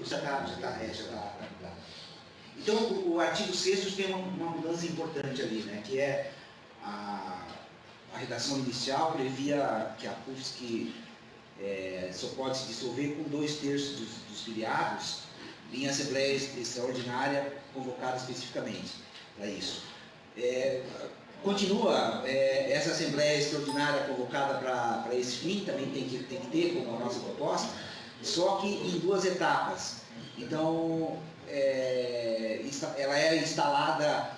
Já está. Então, o artigo 6º tem uma mudança importante ali, né? Que é a redação inicial previa que a PUFSC só pode se dissolver com 2/3 dos filiados em assembleia extraordinária convocada especificamente para isso. Continua essa assembleia extraordinária convocada para esse fim, também tem que ter, como a nossa proposta, só que em 2 etapas. Então, ela é instalada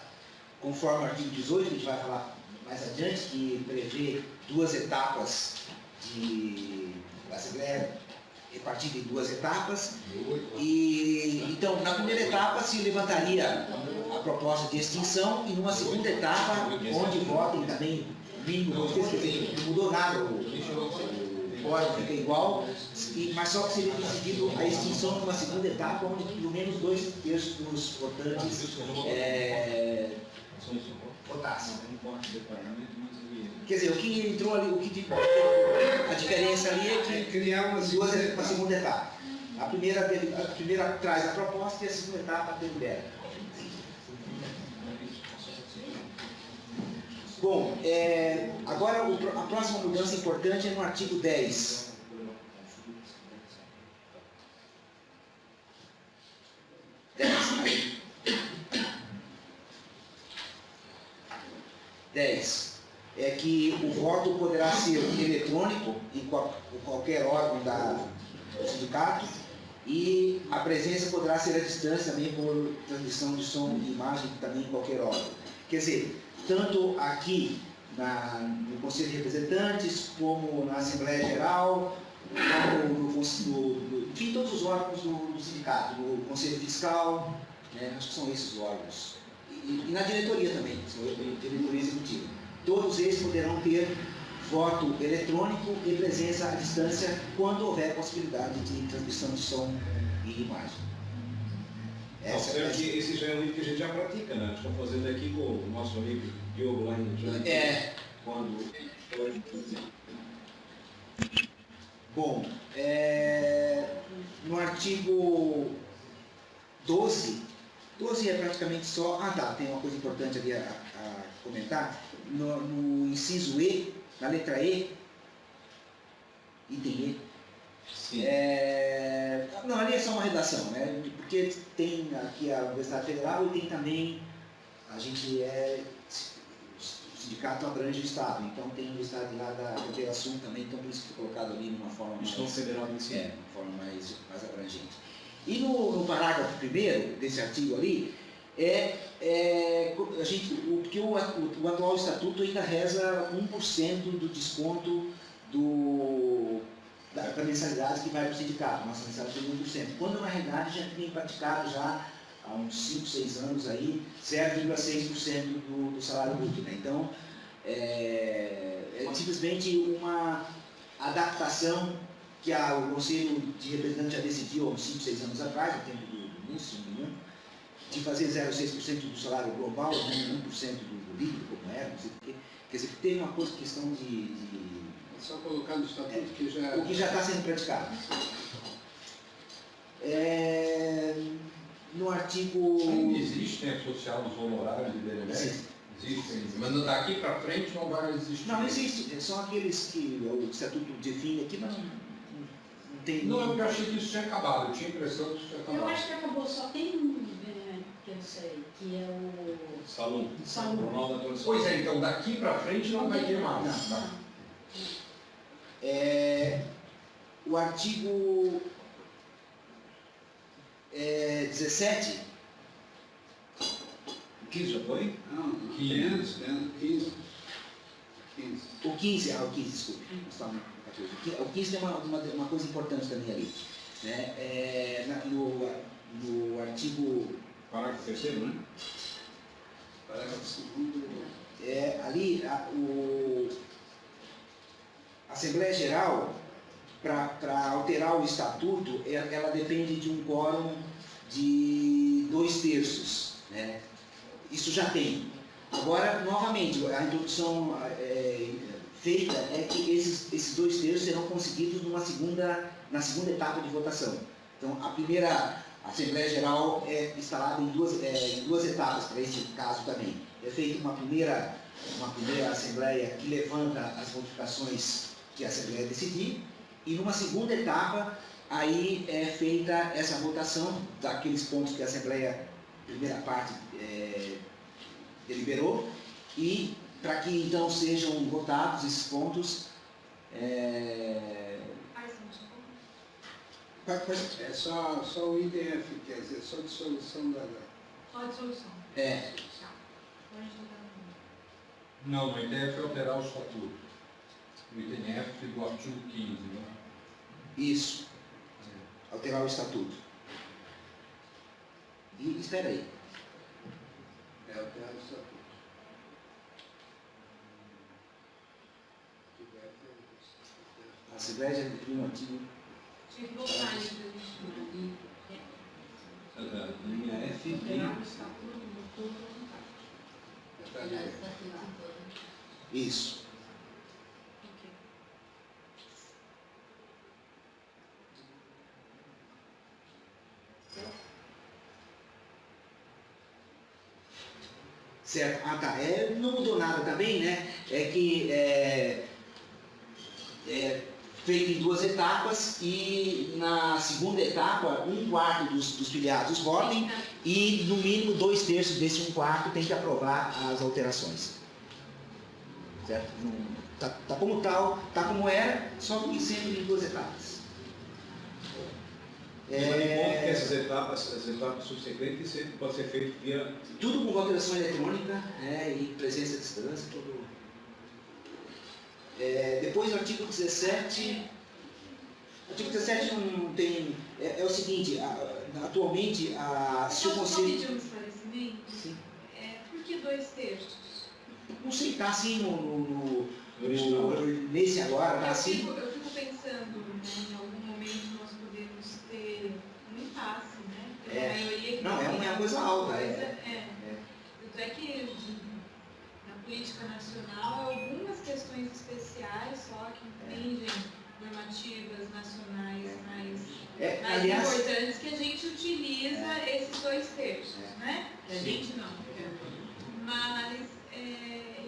conforme o artigo 18, que a gente vai falar mais adiante, que prevê 2 etapas de assembleia repartida em 2 etapas. E então, na primeira etapa se levantaria a proposta de extinção e numa segunda etapa, onde votem também mínimo, não mudou nada, o código fica igual, mas só que seria decidido a extinção numa segunda etapa, onde pelo menos 2/3 dos votantes votassem. Quer dizer, o que entrou ali, a diferença ali é que criar uma segunda etapa. A primeira traz a proposta e a segunda etapa delibera. Bom, agora a próxima mudança importante é no artigo 10. É que o voto poderá ser eletrônico em qualquer órgão do sindicato e a presença poderá ser à distância também por transmissão de som e imagem também em qualquer órgão. Quer dizer, tanto aqui no Conselho de Representantes, como na Assembleia Geral, como enfim, todos os órgãos do sindicato, no Conselho Fiscal, acho que são esses os órgãos. E na diretoria também, diretoria executiva. Todos eles poderão ter voto eletrônico e presença à distância quando houver possibilidade de transmissão de som e imagem. Esse já é um livro que a gente já pratica, né? Estamos fazendo aqui com o nosso amigo Diogo lá em Jânio. Bom, no artigo 12 é praticamente só... tem uma coisa importante ali a comentar. No inciso E, na letra E, item E, sim. Não, ali é só uma redação, né? Porque tem aqui a Universidade Federal e tem também, a gente o sindicato abrange o Estado, então tem a Universidade lá da Fronteira Sul também, então por isso que foi colocado ali de uma forma mais... federal de ensino. Uma forma mais abrangente. E no parágrafo 1º desse artigo ali, porque o atual estatuto ainda reza 1% do desconto da mensalidade que vai para o sindicato, nossa mensalidade é 1%. Quando na realidade já tem praticado já há uns 5, 6 anos aí 0,6% do salário bruto. Né? Então, é simplesmente uma adaptação que o Conselho de Representantes já decidiu há uns 5, 6 anos atrás, no tempo do Múcio, se não me engano, de fazer 0,6% do salário global, 1% do líquido, como era, não sei o quê. Quer dizer, tem uma questão de... É só colocar no estatuto que já... O que já está sendo praticado. No artigo... Ainda existe tempo social nos honorários de DNS? Existe. Mas daqui para frente não vai existir. Não existe. São aqueles que o estatuto define aqui, mas não tem... Não, eu achei que isso tinha acabado. Eu tinha a impressão que isso tinha acabado. Eu acho que acabou. Só tem um que eu sei, que é o... Salum. Salum. Pois é, então daqui para frente não vai ter mais. Não. O artigo 17. 15 já foi? Não, 15. 15. O 15, desculpe. O 15 tem uma coisa importante também ali. Né? No artigo... Parágrafo 3º, né? Parágrafo 2º. Ali, a Assembleia Geral, para alterar o estatuto, ela depende de um quórum de 2/3. Né? Isso já tem. Agora, novamente, a introdução feita é que esses 2/3 serão conseguidos na segunda etapa de votação. Então, a primeira Assembleia Geral é instalada em duas etapas, para esse caso também. É feita uma primeira Assembleia que levanta as modificações que a Assembleia decidir, e numa segunda etapa, aí é feita essa votação daqueles pontos que a Assembleia, primeira parte, deliberou, e para que então sejam votados esses pontos. É só o item F, quer dizer, só dissolução da... Só a dissolução. É, Tá. Então a gente não tá Não, a ideia foi alterar o estatuto. O item F do artigo 15, né? isso. Alterar o estatuto. E espera aí. É alterar o estatuto. A Assembleia já definiu o artigo. Tinha que voltar ali pra gente. Linha F Alterar o estatuto do culto voluntário. Isso. Ok. Certo. Ah, tá. Não mudou nada também, né? É que é feito em duas etapas, e na segunda etapa, 1/4 dos filiados votem, e no mínimo 2/3 desse 1/4 tem que aprovar as alterações. Certo? Tá como tal, tá como era, só que sempre em duas etapas. Mas de ponto que essas etapas subsequentes sempre pode ser feito via... Tudo com votação eletrônica, né, e presença à distância, tudo. Depois, o artigo 17. O artigo 17 não tem. É o seguinte: atualmente, se o Só Conselho. pedir um esclarecimento? Sim. Por que 2/3? Não sei, está assim original. nesse agora, está Eu assim. fico pensando, né, em algum momento nós podemos ter um impasse, né? Pela maioria que Não, é tem uma coisa alta. Tanto é que na política nacional, algumas questões especiais só que entendem normativas nacionais mais Aliás, importantes, que a gente utiliza esses 2/3, né? A gente não. Mas,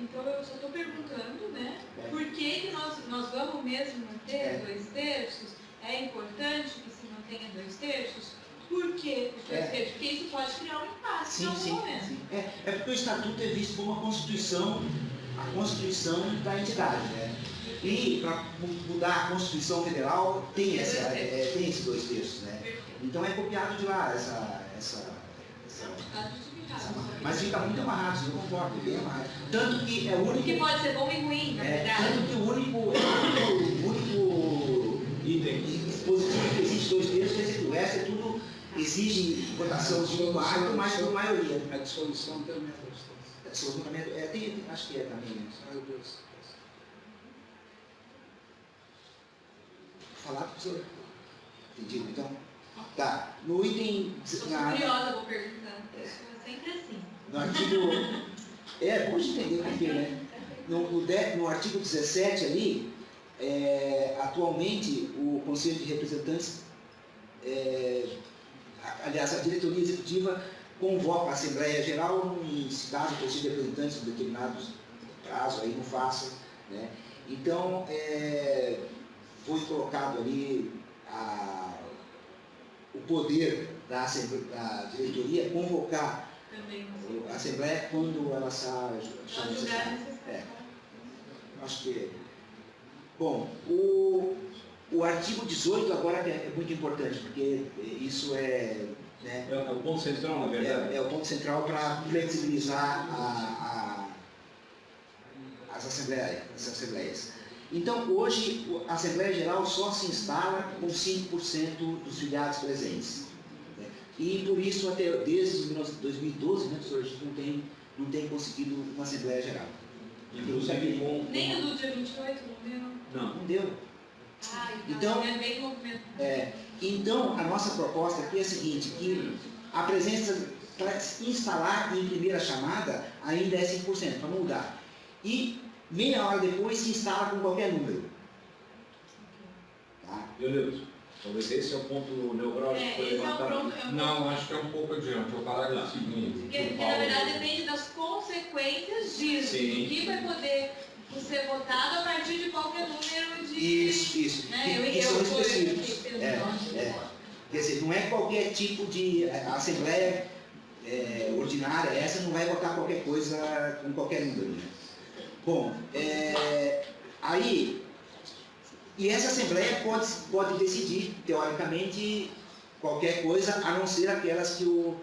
então eu só estou perguntando, né? Por que nós vamos mesmo manter 2/3? É importante que se mantenha 2/3? Por que os 2/3? Porque isso pode criar um impasse em algum momento. Sim. É porque o Estatuto é visto como a Constituição da entidade, né? E para mudar a Constituição Federal tem esses 2/3, né? Então é copiado de lá essa Está justificado. mas fica muito amarrado, eu concordo, bem amarrado. Tanto que é o único. Que pode ser bom e ruim, na verdade. Tanto que o único Item. dispositivo que existe 2/3, quer dizer que o resto é tudo exige votação de 1/4, mas por maioria. A dissolução também é 2/3. A dissolução também acho que é também. Né? Falar para o senhor. Entendido? Então, tá. No item. Estou curiosa, vou perguntar. É sempre assim. No artigo. É bom de entender o porquê, né? No artigo 17 ali, atualmente o Conselho de Representantes, aliás, a diretoria executiva convoca a Assembleia Geral, se caso o Conselho de Representantes, em determinado prazo, aí não faça, né? Então, foi colocado ali o poder da diretoria convocar Também a Assembleia quando ela chama pode julgar necessário. Acho que. Bom, o artigo 18 agora é muito importante, porque isso é. Né, É o ponto central, na verdade. é o ponto central para flexibilizar as assembleias. Então, hoje, a Assembleia Geral só se instala com 5% dos filiados presentes. Né? E, por isso, até desde 2012, né, professor, a gente não tem conseguido uma Assembleia Geral. Inclusive com... Nem o do dia 28, não deu? Não deu. Então, é bem movimento. Então, a nossa proposta aqui é a seguinte, que a presença para instalar em primeira chamada ainda é 5%, para mudar. E meia hora depois se instala com qualquer número. Tá? Leonildo, Talvez esse é o ponto neurálgico que foi Esse é um levantado. pronto. Não, acho que é um pouco adiante, é o parágrafo seguinte. Porque, na verdade, depende das consequências disso. Sim. O que vai poder ser votado a partir de qualquer número de... Isso. Né? Que são fui específicos. pensando. Quer dizer, não é qualquer tipo de assembleia ordinária, essa não vai votar qualquer coisa com qualquer número. Né? Bom, aí, e essa assembleia pode decidir, teoricamente, qualquer coisa, a não ser aquelas que o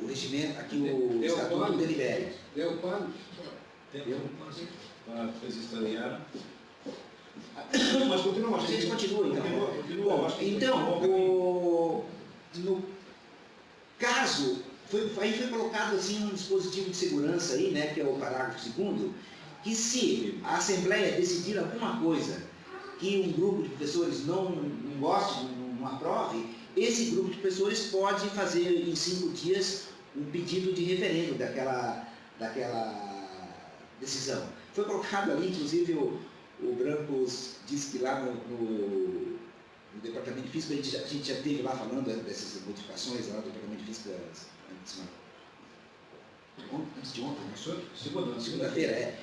regimento, aqui o estatuto delibere. Deu quando? Tempo para vocês estranharam. Mas continua, A gente continua, então. Continua, Bom, acho que então, no caso, aí foi colocado assim, um dispositivo de segurança aí, né, que é o parágrafo 2º, que se a Assembleia decidir alguma coisa que um grupo de professores não goste, não aprove, esse grupo de professores pode fazer em 5 dias um pedido de referendo daquela decisão. Foi colocado ali, inclusive o Brancos disse que lá no Departamento de Física, a gente já esteve lá falando dessas modificações lá do Departamento de Física antes de ontem, né? Segunda-feira,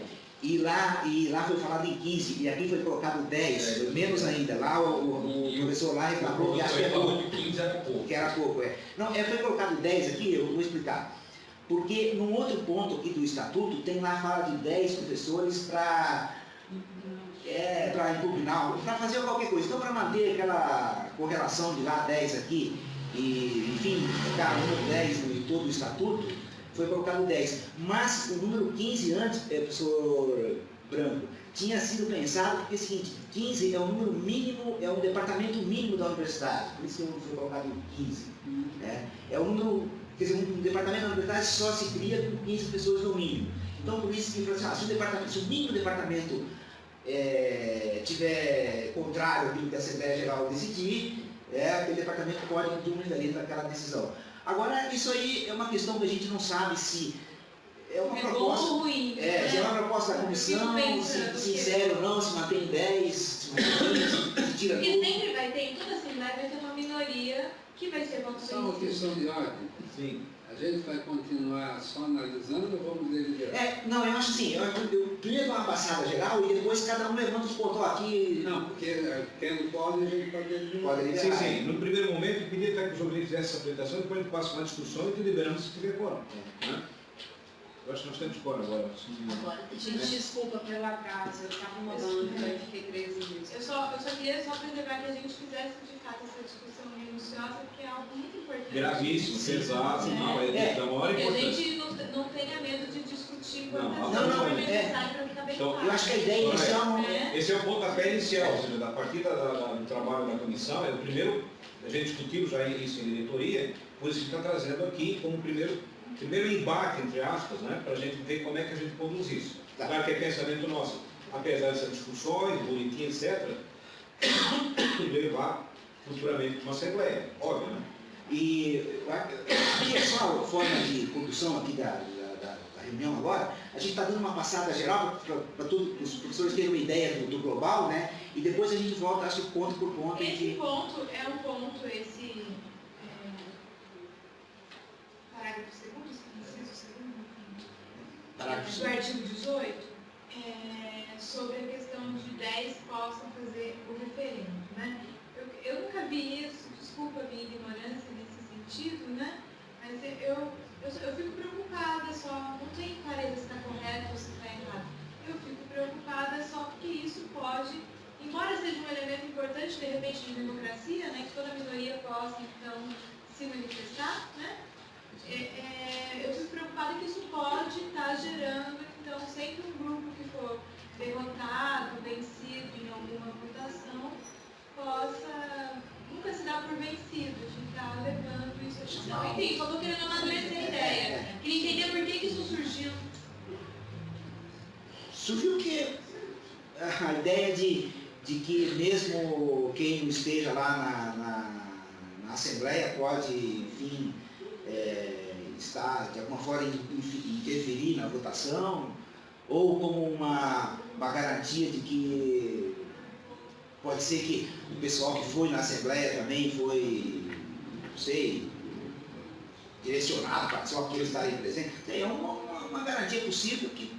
E lá foi falado em 15, e aqui foi colocado 10, menos ainda. Lá o professor lá reclamou que acho que é pouco. Que era pouco, Não, foi colocado 10 aqui, eu vou explicar. Porque num outro ponto aqui do estatuto, tem lá fala de 10 professores para impugnar, para fazer qualquer coisa. Então, para manter aquela correlação de lá 10 aqui, e enfim, cada um 10 em todo o estatuto, foi colocado 10. Mas o número 15 antes, professor Branco, tinha sido pensado porque é o seguinte, 15 é o número mínimo, é um departamento mínimo da universidade, por isso que foi colocado 15. É o número, quer dizer, um departamento da universidade só se cria com 15 pessoas no mínimo. Então, por isso que se o mínimo departamento tiver contrário àquilo que a Assembleia Geral decidir, aquele departamento pode diminuir daquela decisão. Agora, isso aí é uma questão que a gente não sabe se é uma proposta. Bom ou ruim, se é uma proposta da comissão, se insere ou não, se mantém 10, se mantém 15, se tira Porque tudo. sempre vai ter, em toda Assembleia vai ter uma minoria que vai ser voto Só uma questão de ordem. Sim. A gente vai continuar só analisando ou vamos deliberar? Não, eu acho assim, eu primeiro dou uma passada geral e depois cada um levanta os pontos aqui. Não, porque tendo pode, a gente pode deliberar. Pode Sim, sim. No primeiro momento, eu queria que o João fizesse essa apresentação, depois a gente passa uma discussão e deliberamos se tiver quórum. Né? Eu acho que nós temos quórum agora. Agora, gente, desculpa pelo atraso, eu estava mudando, então eu fiquei presa nisso. Eu só queria preservar que a gente fizesse de fato essa discussão minuciosa, porque é algo muito importante. Gravíssimo, pesado, não, é uma hora Que a importante. gente não tenha medo de discutir quando Não, for necessário para ficar bem Então, claro. Eu acho que a ideia inicial Esse é o pontapé inicial, ou seja, a partir do trabalho da comissão, é o primeiro, a gente discutiu já isso em diretoria, por isso que está trazendo aqui como primeiro embate, entre aspas, né, para a gente ver como é que a gente conduz isso. Claro que é pensamento nosso, apesar dessas discussões, boletim, etc., levar futuramente para uma assembleia, óbvio, né? E aqui é só a forma de condução aqui da reunião agora, a gente está dando uma passada geral para todos os professores terem uma ideia do global, né? E depois a gente volta, acho que ponto por ponto. Esse ponto é um ponto, esse parágrafo 2º, inciso 2º, Parágrafo do artigo 18, sobre a questão de 10 possam fazer o referendo, né? Eu nunca vi isso, desculpa a minha ignorância nesse sentido, né? Mas eu fico preocupada só, não tenho clareza se está correto ou se está errado. Eu fico preocupada só porque isso pode, embora seja um elemento importante, de repente, de democracia, né? Que toda minoria possa, então, se manifestar, né? Eu fico preocupada que isso pode estar gerando, então, sempre um grupo que for derrotado, vencido em alguma votação, possa nunca se dar por vencido, ficar levando isso a discussão. Enfim, só estou querendo amadurecer a ideia. Queria entender por que isso surgiu. Surgiu que a ideia de que mesmo quem não esteja lá na Assembleia pode, enfim, estar de alguma forma interferir na votação, ou como uma garantia de que Pode ser que o pessoal que foi na Assembleia também foi, não sei, direcionado para só aqueles estarem presentes. É uma garantia possível que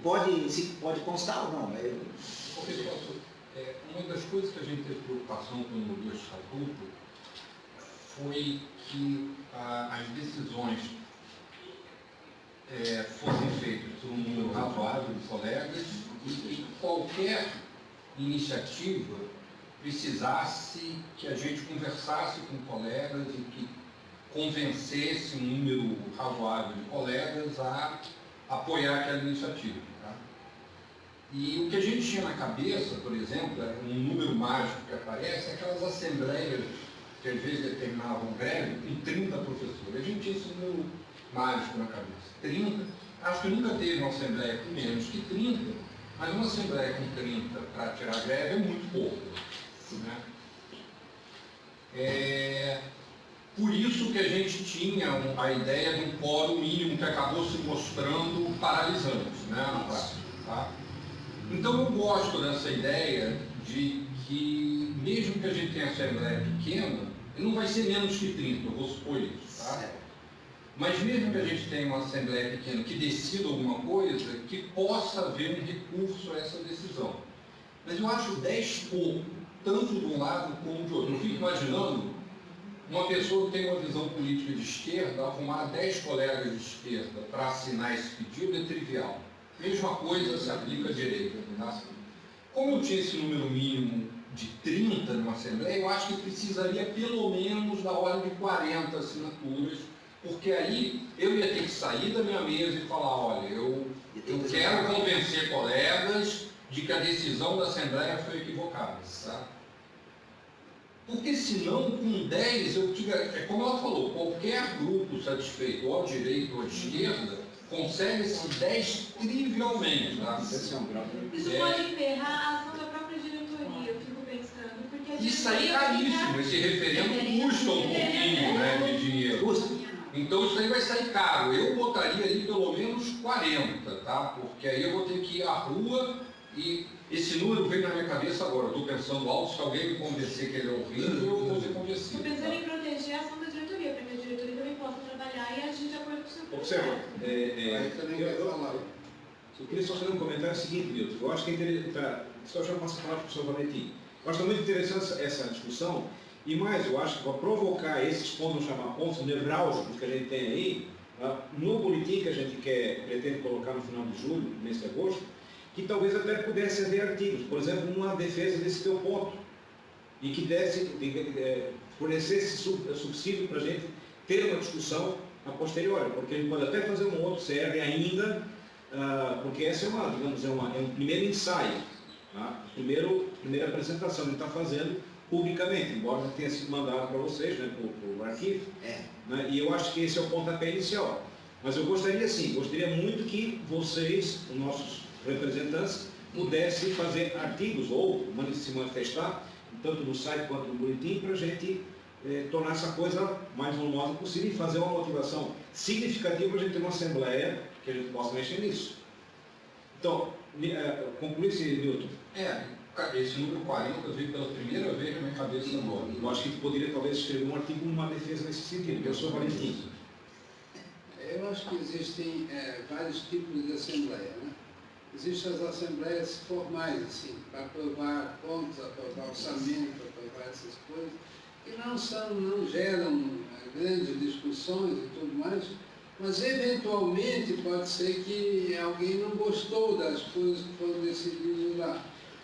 pode constar ou não. Uma das coisas que a gente teve preocupação quando mudou o estatuto foi que as decisões fossem feitas por um número razoável de colegas e que qualquer iniciativa precisasse que a gente conversasse com colegas e que convencesse um número razoável de colegas a apoiar aquela iniciativa. Tá? E o que a gente tinha na cabeça, por exemplo, era um número mágico que aparece, aquelas assembleias que às vezes determinavam greve com 30 professores. A gente tinha esse número mágico na cabeça. 30, acho que nunca teve uma assembleia com menos que 30, mas uma assembleia com 30 para tirar greve é muito pouco. Né? Por isso que a gente tinha a ideia de um quórum mínimo que acabou se mostrando paralisante, né, na prática. Tá? Então eu gosto dessa ideia de que, mesmo que a gente tenha assembleia pequena, não vai ser menos que 30, eu vou supor isso. Tá? Mas mesmo que a gente tenha uma assembleia pequena que decida alguma coisa, que possa haver um recurso a essa decisão. Mas eu acho 10 pouco, tanto de um lado como de outro. Eu fico imaginando uma pessoa que tem uma visão política de esquerda, arrumar 10 colegas de esquerda para assinar esse pedido é trivial. Mesma coisa se aplica à direita. Tá? Como eu tinha esse número mínimo de 30 numa Assembleia, eu acho que precisaria pelo menos da ordem de 40 assinaturas, porque aí eu ia ter que sair da minha mesa e falar, olha, eu quero convencer colegas de que a decisão da Assembleia foi equivocada. Tá? Porque senão, com 10, eu tive, como ela falou, qualquer grupo satisfeito, ou à direita ou à esquerda, consegue esses 10 trivialmente. Tá? Isso pode emperrar a ação da própria diretoria, eu fico pensando. Porque a Isso aí é caríssimo, esse referendo custa um pouquinho, né, de dinheiro. Então isso aí vai sair caro. Eu botaria ali pelo menos 40, tá? Porque aí eu vou ter que ir à rua e esse número veio na minha cabeça agora. Eu estou pensando alto, se alguém me convencer que ele é horrível, eu vou ser convencido. Estou pensando em proteger a ação da diretoria, para que a diretoria também possa trabalhar e agir de acordo com o seu projeto. Observa, Aí também quero falar. eu queria só fazer um comentário seguinte, Milton. Eu acho que é interessante, só já passo a palavra para o professor Valentim. Eu acho que é muito interessante essa discussão, e mais, eu acho que para provocar esses pontos, vamos chamar pontos nevrálgicos que a gente tem aí, no boletim que a gente pretende colocar no final de julho, mês de agosto, que talvez até pudesse haver artigos, por exemplo, uma defesa desse teu ponto, e que fornecesse subsídio para a gente ter uma discussão a posteriori, porque a gente pode até fazer um outro CR ainda, porque essa é um primeiro ensaio, tá? Primeira apresentação que a gente está fazendo publicamente, embora não tenha sido mandado para vocês, né, por arquivo, né, e eu acho que esse é o pontapé inicial. Mas eu gostaria muito que vocês, os nossos representantes, pudessem fazer artigos ou se manifestar, tanto no site quanto no boletim, para a gente tornar essa coisa mais volumosa possível e fazer uma motivação significativa para a gente ter uma assembleia que a gente possa mexer nisso. Então, conclui-se, Milton. Esse número 40 veio pela primeira vez na minha cabeça agora. Eu acho que poderia talvez escrever um artigo numa defesa nesse sentido. Eu sou Valentim. Eu acho que existem vários tipos de assembleia, né? Existem as assembleias formais, assim, para aprovar contas, aprovar orçamento, aprovar essas coisas, que não geram grandes discussões e tudo mais, mas eventualmente pode ser que alguém não gostou das coisas que foram decididas lá.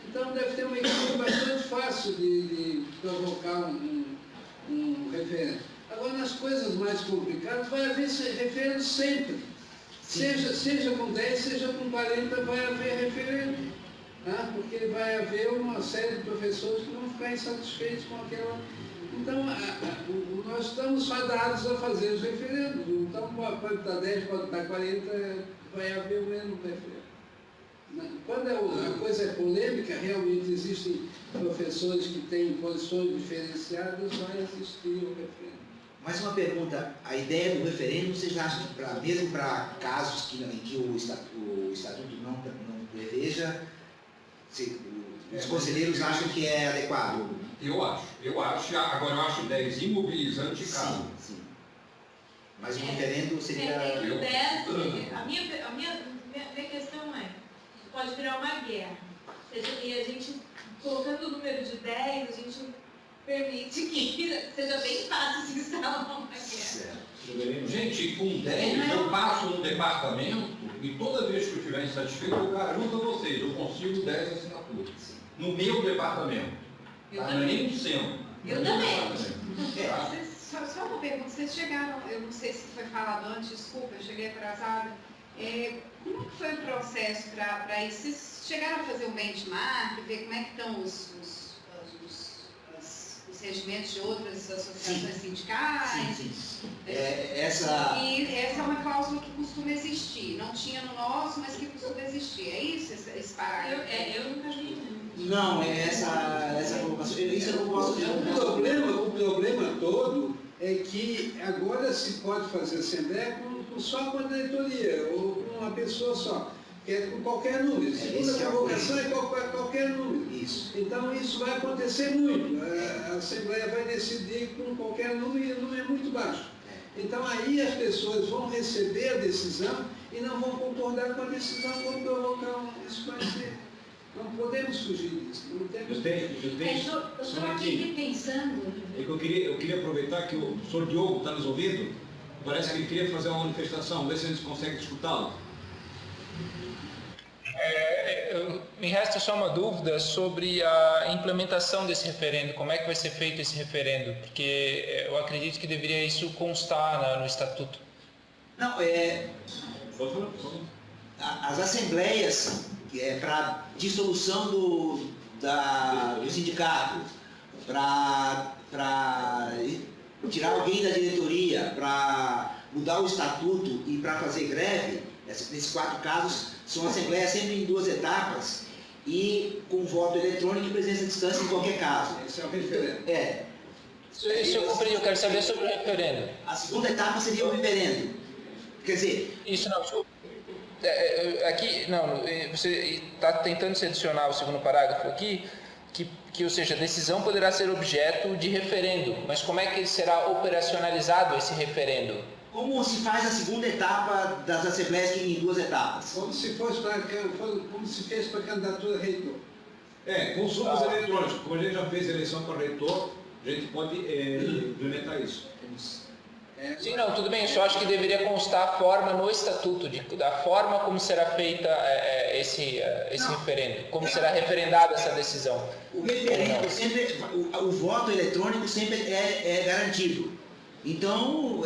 Então deve ter uma equipe bastante fácil de provocar um referendo. Agora, nas coisas mais complicadas, vai haver referendo sempre. Seja com 10, seja com 40, vai haver referendo. Tá? Porque vai haver uma série de professores que vão ficar insatisfeitos com aquela... Então, nós estamos fadados a fazer os referendos. Então, pode estar 10, pode estar 40, vai haver o mesmo referendo. Quando a coisa é polêmica, realmente existem professores que têm posições diferenciadas, vai assistir ao referendo. Mais uma pergunta, a ideia do referendo, vocês acham que mesmo para casos em que o estatuto não preveja, os conselheiros acham que é adequado. Eu acho. Agora eu acho 10 imobilizante caro. Sim, sim. Mas o referendo seria... O 10, a minha questão é, pode virar uma guerra. E a gente, colocando o número de 10, a gente permite que seja bem fácil se instalar uma guerra. Certo. Gente, com 10 eu passo no departamento e toda vez que eu estiver insatisfeito, eu garanto a vocês, eu consigo 10 assinaturas. No meu departamento. Eu Não é também. nem no centro. Eu no também. departamento. Tá? Só uma pergunta, vocês chegaram, eu não sei se foi falado antes, desculpa, eu cheguei atrasada. Como que foi o processo para isso? Vocês chegaram a fazer um benchmark, ver como é que estão os regimentos de outras associações sindicais? Sim. E Essa essa é uma cláusula que costuma existir. Não tinha no nosso, mas que costuma existir. É isso, esse parágrafo? Eu nunca vi. Não, é essa colocação. Isso eu não posso dizer. O problema todo é que agora se pode fazer assembleia só com a diretoria, ou com uma pessoa só, que é com qualquer número. Segunda convocação é qualquer número. Isso. Então isso vai acontecer muito. A Assembleia vai decidir com qualquer número e o número é muito baixo. Então aí as pessoas vão receber a decisão e não vão concordar com a decisão, vão colocar isso vai ser. Não podemos fugir disso. Não temos... Eu tenho Eu estou aqui pensando. É que eu queria aproveitar que o professor Diogo está nos ouvindo. Parece que ele queria fazer uma manifestação, ver se a gente consegue escutá-lo. Me resta só uma dúvida sobre a implementação desse referendo. Como é que vai ser feito esse referendo? Porque eu acredito que deveria isso constar no estatuto. Não, Pode falar, por favor. as assembleias para dissolução do sindicato, para tirar alguém da diretoria, para mudar o estatuto e para fazer greve, nesses 4 casos, são assembleias sempre em 2 etapas e com voto eletrônico e presença à distância em qualquer caso. Esse é o referendo. Isso eu compreendi, eu quero saber sobre o referendo. A segunda etapa seria o referendo. Quer dizer, Isso não, aqui, não, você está tentando se adicionar o segundo parágrafo aqui, que, ou seja, a decisão poderá ser objeto de referendo, mas como é que será operacionalizado esse referendo? como se faz a segunda etapa das assembleias em 2 etapas? Como se fez para a candidatura a reitor. Consultas eletrônicas. Como a gente já fez eleição para reitor, a gente pode implementar isso. Sim, não, tudo bem, eu só acho que deveria constar a forma no estatuto, da forma como será feita esse referendo, como será referendada essa decisão. O referendo sempre, o voto eletrônico sempre é garantido. Então,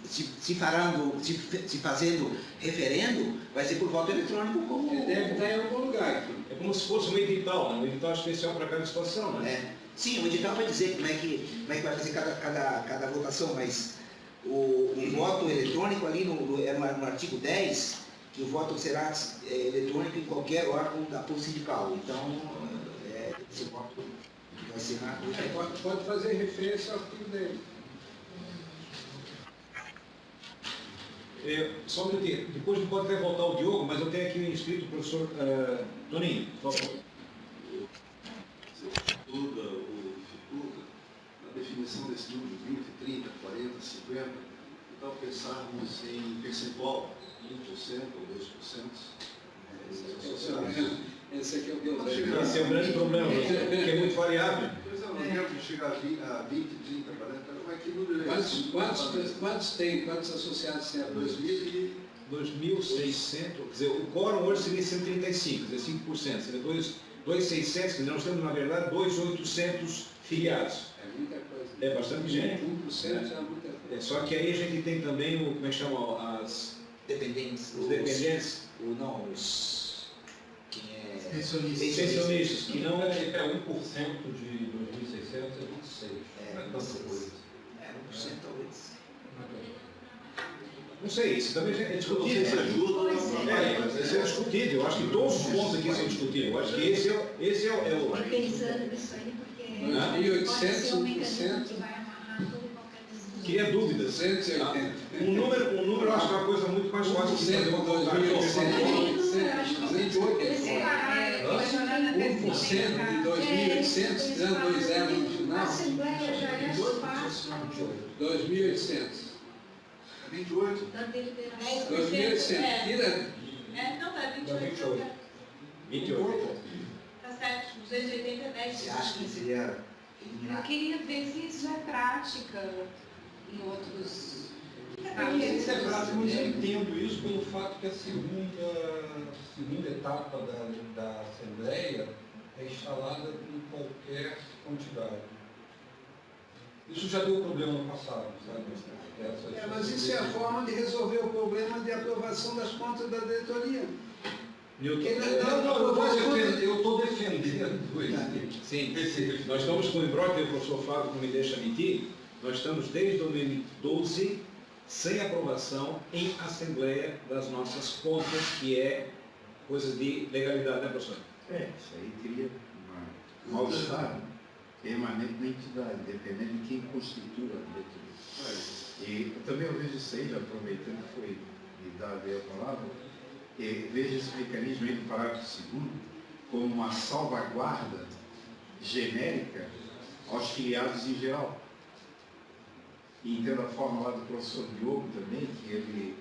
se fazendo referendo, vai ser por voto eletrônico como... Ele deve estar em algum lugar. É como se fosse um edital, né? Um edital especial para cada situação, né? Sim, o edital vai dizer como é que vai fazer cada votação, mas o voto eletrônico ali no artigo 10, que o voto será eletrônico em qualquer órgão da Polícia Sindical. Então, esse voto vai ser na... Pode fazer referência ao artigo dele. Só um minutinho, depois a gente pode até voltar ao Diogo, mas eu tenho aqui o inscrito, o professor Toninho, por favor. A definição desse número 20, 30, 40, 50, então pensarmos em percentual, 20% ou 2%. Esse aqui é o que eu Esse é o grande problema, que é muito variável. Pois é, não adianta chegar a 20, 30, 40, mas que número é esse? Quantos associados tem a 2.000 2.600, quer dizer, o quórum hoje seria 135, quer dizer, 5%, seria 2.600, quer dizer, nós temos, na verdade, 2.800 filiados. É muita coisa. É bastante gente. 1% já é muita coisa. Só que aí a gente tem também como é que chama, as Dependentes. os dependentes, pensionistas, que não é... 1% de 2.600 é 26. Não é tanta coisa. 1% talvez. Não sei, isso também é discutível. Não sei se ajuda, Isso é discutível. Eu acho que todos os pontos aqui são discutíveis. Eu acho que esse é o... Pensando nisso aí, porque 1.800, pode ser um mecanismo 1%. que vai amarrar tudo e qualquer decisão. Cria dúvidas. 280. Um número eu acho que é uma coisa muito mais fácil de fazer uma 2.800. 2.800, tirando 2 zeros no final. A Assembleia já é espaço 2.800. 28. da deliberação. 2.800. Tira. Não, tá 28. 28. Tá certo, 280 é 10. Você acha que seria Eu eliminar? queria ver se isso é prática em outros Isso é prático, mas eu entendo isso pelo fato que a segunda etapa da Assembleia é instalada em qualquer quantidade. Isso já deu problema no passado, sabe? Mas isso é a forma de resolver o problema de aprovação das contas da diretoria. Newton. Eu estou defendendo Sim, nós estamos com o embrólio que o professor Flávio não me deixa mentir, nós estamos desde 2012 sem aprovação em Assembleia das nossas contas, que é coisa de legalidade, né, professor? Isso aí cria um mal-estar permanente na entidade, dependendo de quem constitua a diretoria. E também eu vejo isso aí, já aproveitando que foi me dada a palavra, vejo esse mecanismo aí do parágrafo 2º como uma salvaguarda genérica aos filiados em geral. E entendo a forma lá do professor Diogo também, que ele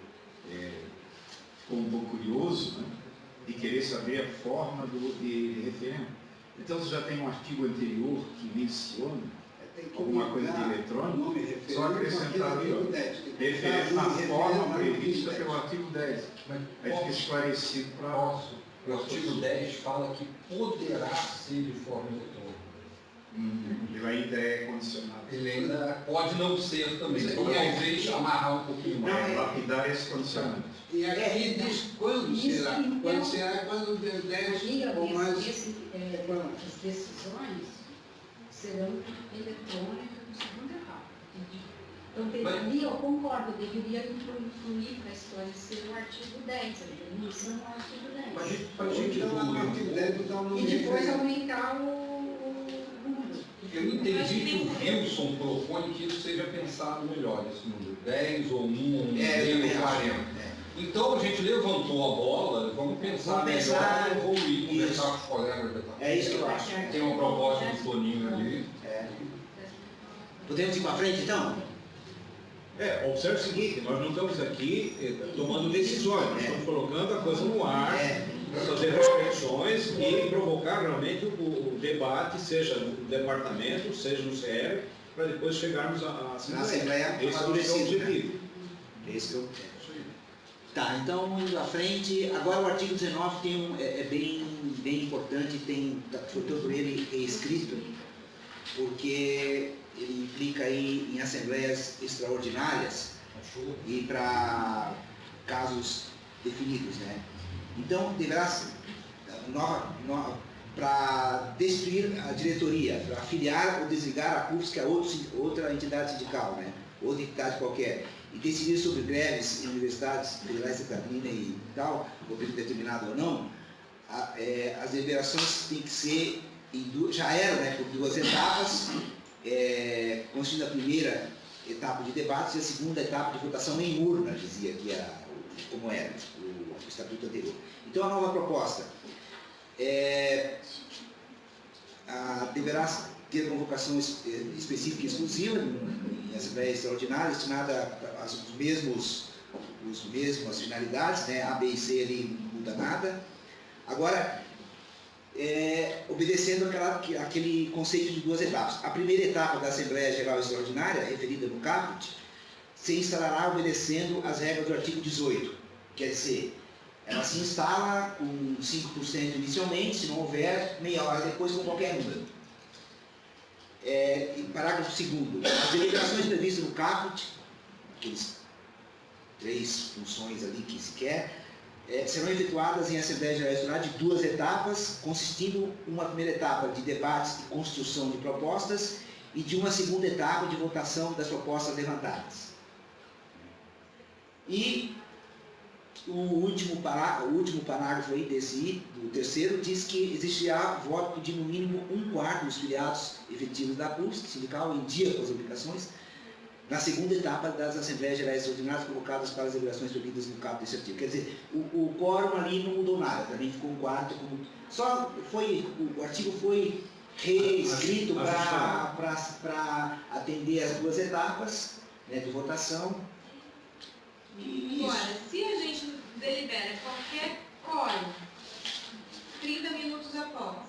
ficou um pouco curioso, né, de querer saber a forma de referendo. Então você já tem um artigo anterior que menciona alguma coisa de eletrônico, só acrescentar ali, ó, referendo na forma prevista pelo artigo 10. Aí fica esclarecido para nós. O artigo 10 fala que poderá ser de forma eletrônica. Ele ainda é condicionado. Ele ainda pode não ser também, então talvez amarrar um pouquinho mais. Lapidar esse condicionamento. E aqui diz quando será. Quando será, quando der 10 ou mais. As decisões serão eletrônicas no segundo etapa. Então, ali eu concordo, deveria incluir para esclarecer o artigo 10, a eliminação do artigo 10. Para a gente Então, a partir de 10, botar o nome E depois de aumentar o número. Eu entendi que o Wilson propõe que isso seja pensado melhor, esse número 10 ou 1 ou 40. Então a gente levantou a bola, vamos pensar melhor, evoluir, conversar com os colegas da É isso que eu acho. Tem uma proposta do Toninho ali. Podemos ir para frente então? Observe o seguinte, nós não estamos aqui tomando decisões, nós estamos colocando a coisa no ar, para fazer reflexões e provocar realmente o debate, seja no departamento, seja no CR, para depois chegarmos à Assembleia. Esse é o nosso objetivo. Esse é o Tá, então indo à frente, agora o artigo 19 tem é bem importante, foi todo ele escrito, porque ele implica aí em assembleias extraordinárias e para casos definidos, né? Então deverá para destruir a diretoria, para afiliar ou desligar a CUFS, que é outra entidade sindical, né? Outra entidade qualquer, e decidir sobre greves em universidades federais de Catarina e tal, ou período determinado ou não, as deliberações têm que ser, já eram, né, por 2 etapas, constituindo a primeira etapa de debates e a segunda etapa de votação em urna, dizia aqui como era o estatuto anterior. Então a nova proposta deverá ter convocação específica e exclusiva em assembleia extraordinária, destinada às mesmas finalidades, né? A, B e C ali não muda nada. Agora, obedecendo aquele conceito de 2 etapas. A primeira etapa da Assembleia Geral Extraordinária, referida no caput, se instalará obedecendo as regras do artigo 18. Quer dizer, ela se instala com 5% inicialmente, se não houver, meia hora depois com qualquer número. Parágrafo 2º. As deliberações previstas no caput, aqueles 3 funções ali que se quer, serão efetuadas em Assembleia Geral Extraordinária de 2 etapas, consistindo uma primeira etapa de debates e construção de propostas e de uma segunda etapa de votação das propostas levantadas. E o último parágrafo aí do terceiro, diz que existirá voto de no mínimo 1/4 dos filiados efetivos da CUFS sindical em dia com as obrigações, na segunda etapa das Assembleias Gerais Ordinárias convocadas para as deliberações previstas no caput desse artigo. Quer dizer, o quórum ali não mudou nada, também ficou um quarto, só foi, o artigo foi reescrito para atender as duas etapas, né, de votação. Agora, se a gente delibera qualquer quórum 30 minutos após,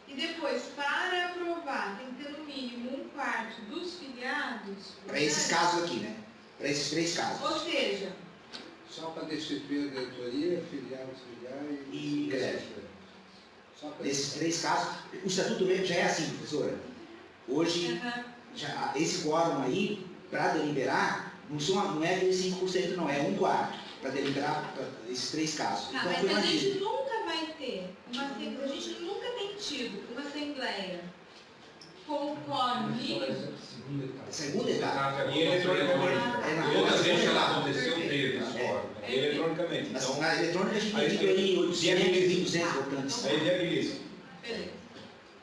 e depois, para aprovar, tem que ter no mínimo 1/4 dos filiados. Para esses casos aqui, né? Para esses 3 casos. Ou seja, Só para destituir a diretoria, filiar E greve. Só para Nesses 3 casos, o estatuto mesmo já é assim, professora. Hoje, já, esse quórum aí, para deliberar, não é aquele 5%, não, é 1/4 para deliberar esses 3 casos. tá, Então, mas foi a mantido. gente nunca vai ter, a gente nunca tem tido uma assembleia com quórum mínimo. Segunda etapa. E eletronicamente. É na Todas as vezes que ela outra. aconteceu, teve. E eletronicamente. Mas Então, na eletrônica a gente tem tido aí 800 e 200 votantes. aí viabiliza. Beleza.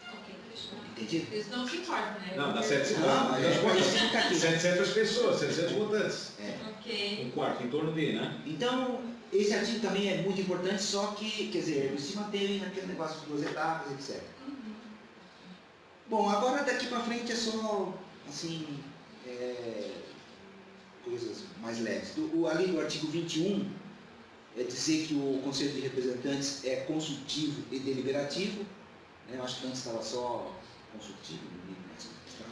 Ok, fechou. Entendido? Eles não se importam, né? Não, dá 700. Não, mas a gente fica aqui. 700 pessoas, 700 votantes. Ok. Um quarto, em torno de, né? Então, esse artigo também é muito importante, só que, quer dizer, ele se mantém naquele negócio de 2 etapas, etc. Bom, agora daqui para frente é só, assim, coisas mais leves. Ali do artigo 21, é dizer que o Conselho de Representantes é consultivo e deliberativo. Né? Eu acho que antes estava só consultivo, não lembro mais como estava.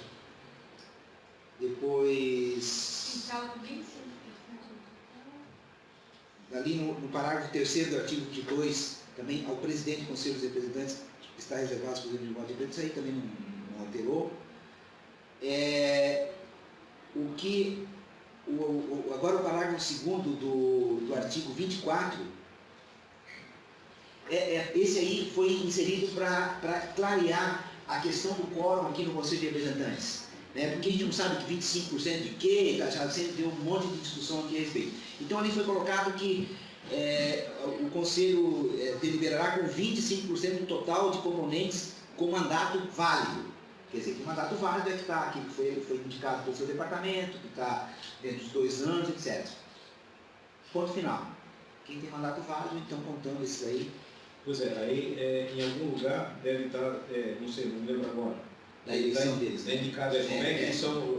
Depois, Então, 25%. ali no parágrafo 3º do artigo 22, também ao presidente do Conselho dos Representantes está reservado o poder de voto de preto, isso aí também não alterou. Agora o parágrafo 2º do artigo 24, esse aí foi inserido para clarear a questão do quórum aqui no Conselho de Representantes. Né? Porque a gente não sabe que 25% de quê, já sempre deu um monte de discussão aqui a respeito. Então ali foi colocado que o Conselho deliberará com 25% do total de componentes com mandato válido. Quer dizer, que o mandato válido é que está aqui, que foi indicado pelo seu departamento, que está dentro dos 2 anos, etc. Ponto final. Quem tem mandato válido, então contando esses aí. Pois é, aí em algum lugar deve estar, não sei, não lembro agora. Da eleição deles. Está indicado, como é que eles são...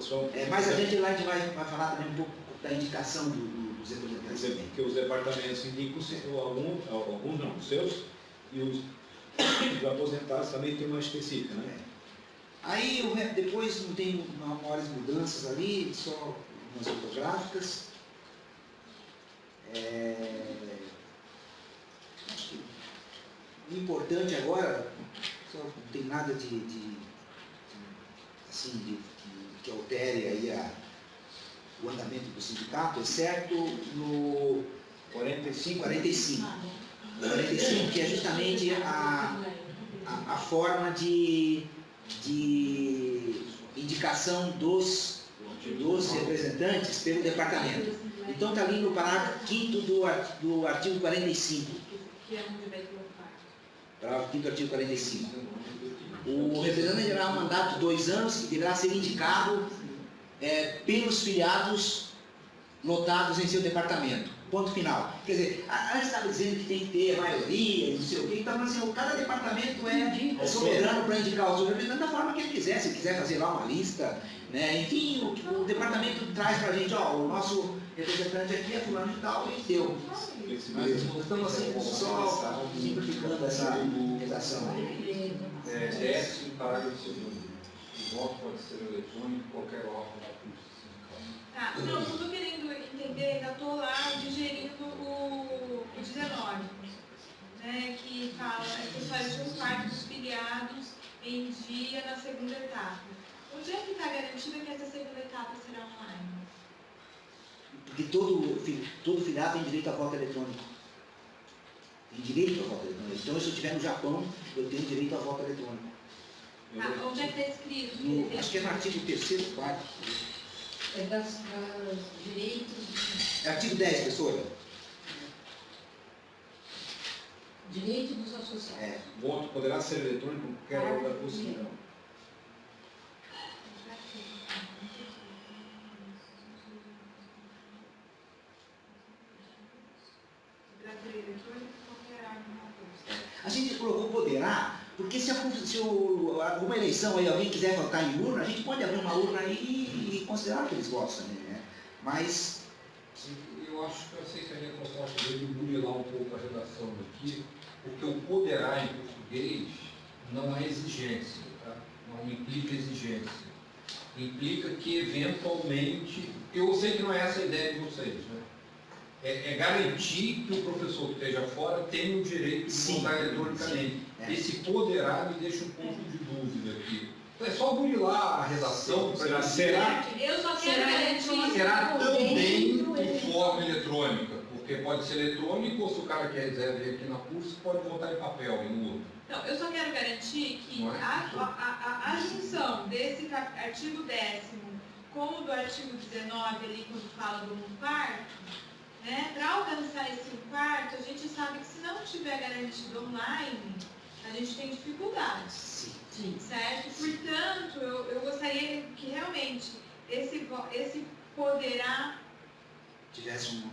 Mas a gente lá vai falar também um pouco da indicação dos representantes também. Porque os departamentos indicam, alguns não, os seus, e os aposentados também tem uma específica, né? Aí depois não tem maiores mudanças ali, só umas fotográficas. Acho que o importante agora, só não tem nada que altere aí o andamento do sindicato, exceto no 45, que é justamente a forma de indicação dos representantes pelo departamento. Então está ali no parágrafo 5º do artigo 45. Que é onde vai colocar. Parágrafo 5º do artigo 45. O representante terá um mandato de 2 anos que deverá ser indicado pelos filiados notados em seu departamento. Ponto final. Quer dizer, antes estava dizendo que tem que ter maioria, não sei o quê, então assim, cada departamento é soberano para indicar o seu representante da forma que ele quiser. Se ele quiser fazer lá uma lista, né? Enfim, o departamento traz para a gente, o nosso representante aqui é fulano de tal e deu. Então, assim, só simplificando essa redação. Décimo parágrafo 2º. O voto pode ser eletrônico em qualquer órgão da Constituição. Tá, não, eu estou querendo entender, ainda estou lá digerindo o 19, né, que fala que só existe um quarto dos filiados em dia na segunda etapa. Onde é que está garantido que essa segunda etapa será online? Porque todo filiado tem direito a voto eletrônico. Tem direito a voto eletrônico. Então, se eu estiver no Japão, eu tenho direito a voto eletrônico. Ah, onde é que está escrito? Acho que é no artigo 3º, 4º. É das direitos. É artigo 10, professora. Direito dos associados. O voto poderá ser eletrônico em qualquer hora da Constituição. uma eleição aí, alguém quiser votar em urna, a gente pode abrir uma urna aí e considerar aqueles votos também, né? Mas Eu acho que eu aceitaria a proposta dele burilar um pouco a redação aqui, porque o poderá em português não é exigência, tá? Não implica exigência. Implica que eventualmente, eu sei que não é essa a ideia de vocês, né? É garantir que o professor que esteja fora tenha o direito de votar eletronicamente. Esse poderá me deixa um ponto de dúvida aqui. Então é só burilar a redação para será Eu só quero garantir. será também em forma eletrônica, porque pode ser eletrônico ou se o cara quiser vir aqui na curso, pode votar em papel, em urna. Não, eu só quero garantir que Não é? a junção desse artigo 10º com o do artigo 19 ali, quando fala do 1/4, né, para alcançar esse 1/4, a gente sabe que se não tiver garantido online, a gente tem dificuldades. Sim. Certo? Portanto, eu gostaria que realmente esse poderá tivesse uma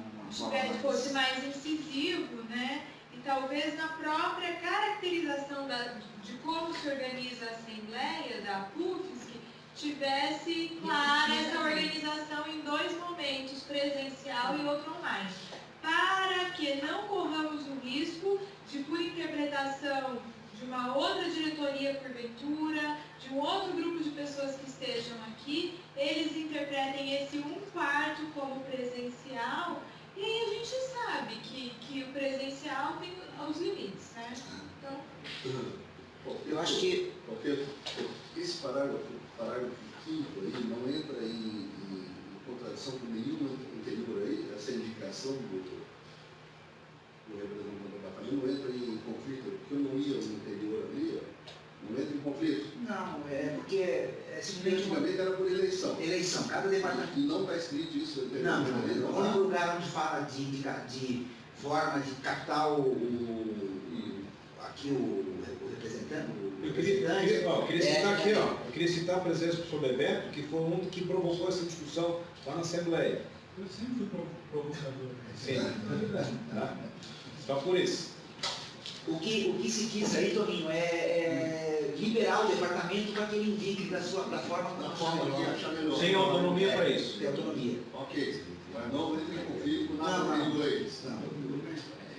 fosse mais incisivo, né? E talvez na própria caracterização de como se organiza a Assembleia da PUFSC, tivesse clara essa organização em 2 momentos, presencial e outro online, para que não corramos o risco de, por interpretação de uma outra diretoria porventura, de um outro grupo de pessoas que estejam aqui, eles interpretem esse 1/4 como presencial, e aí a gente sabe que o presencial tem os limites, certo? Então, Eu acho que Esse parágrafo 5º aí não entra em contradição com nenhum anterior aí, essa indicação do representante do departamento não entra em conflito, porque eu não ia no anterior ali, não entra em conflito. não, porque é simplesmente Antigamente era por eleição. eleição, cada departamento. E não está escrito isso Não, anteriormente. o único lugar onde fala de forma de captar aqui o representante, Eu queria citar aqui, ó. Eu queria citar a presença do professor Bebeto, que foi um que provocou essa discussão lá na Assembleia. Eu sempre fui provocador. Sim. Tá? Só por isso. O que se quis aí, Toninho, é liberar o departamento para que ele indique da forma como ele acha melhor. Sem autonomia para isso. Tem autonomia. Ok, mas não entra em conflito com nada Não, não. do inglês.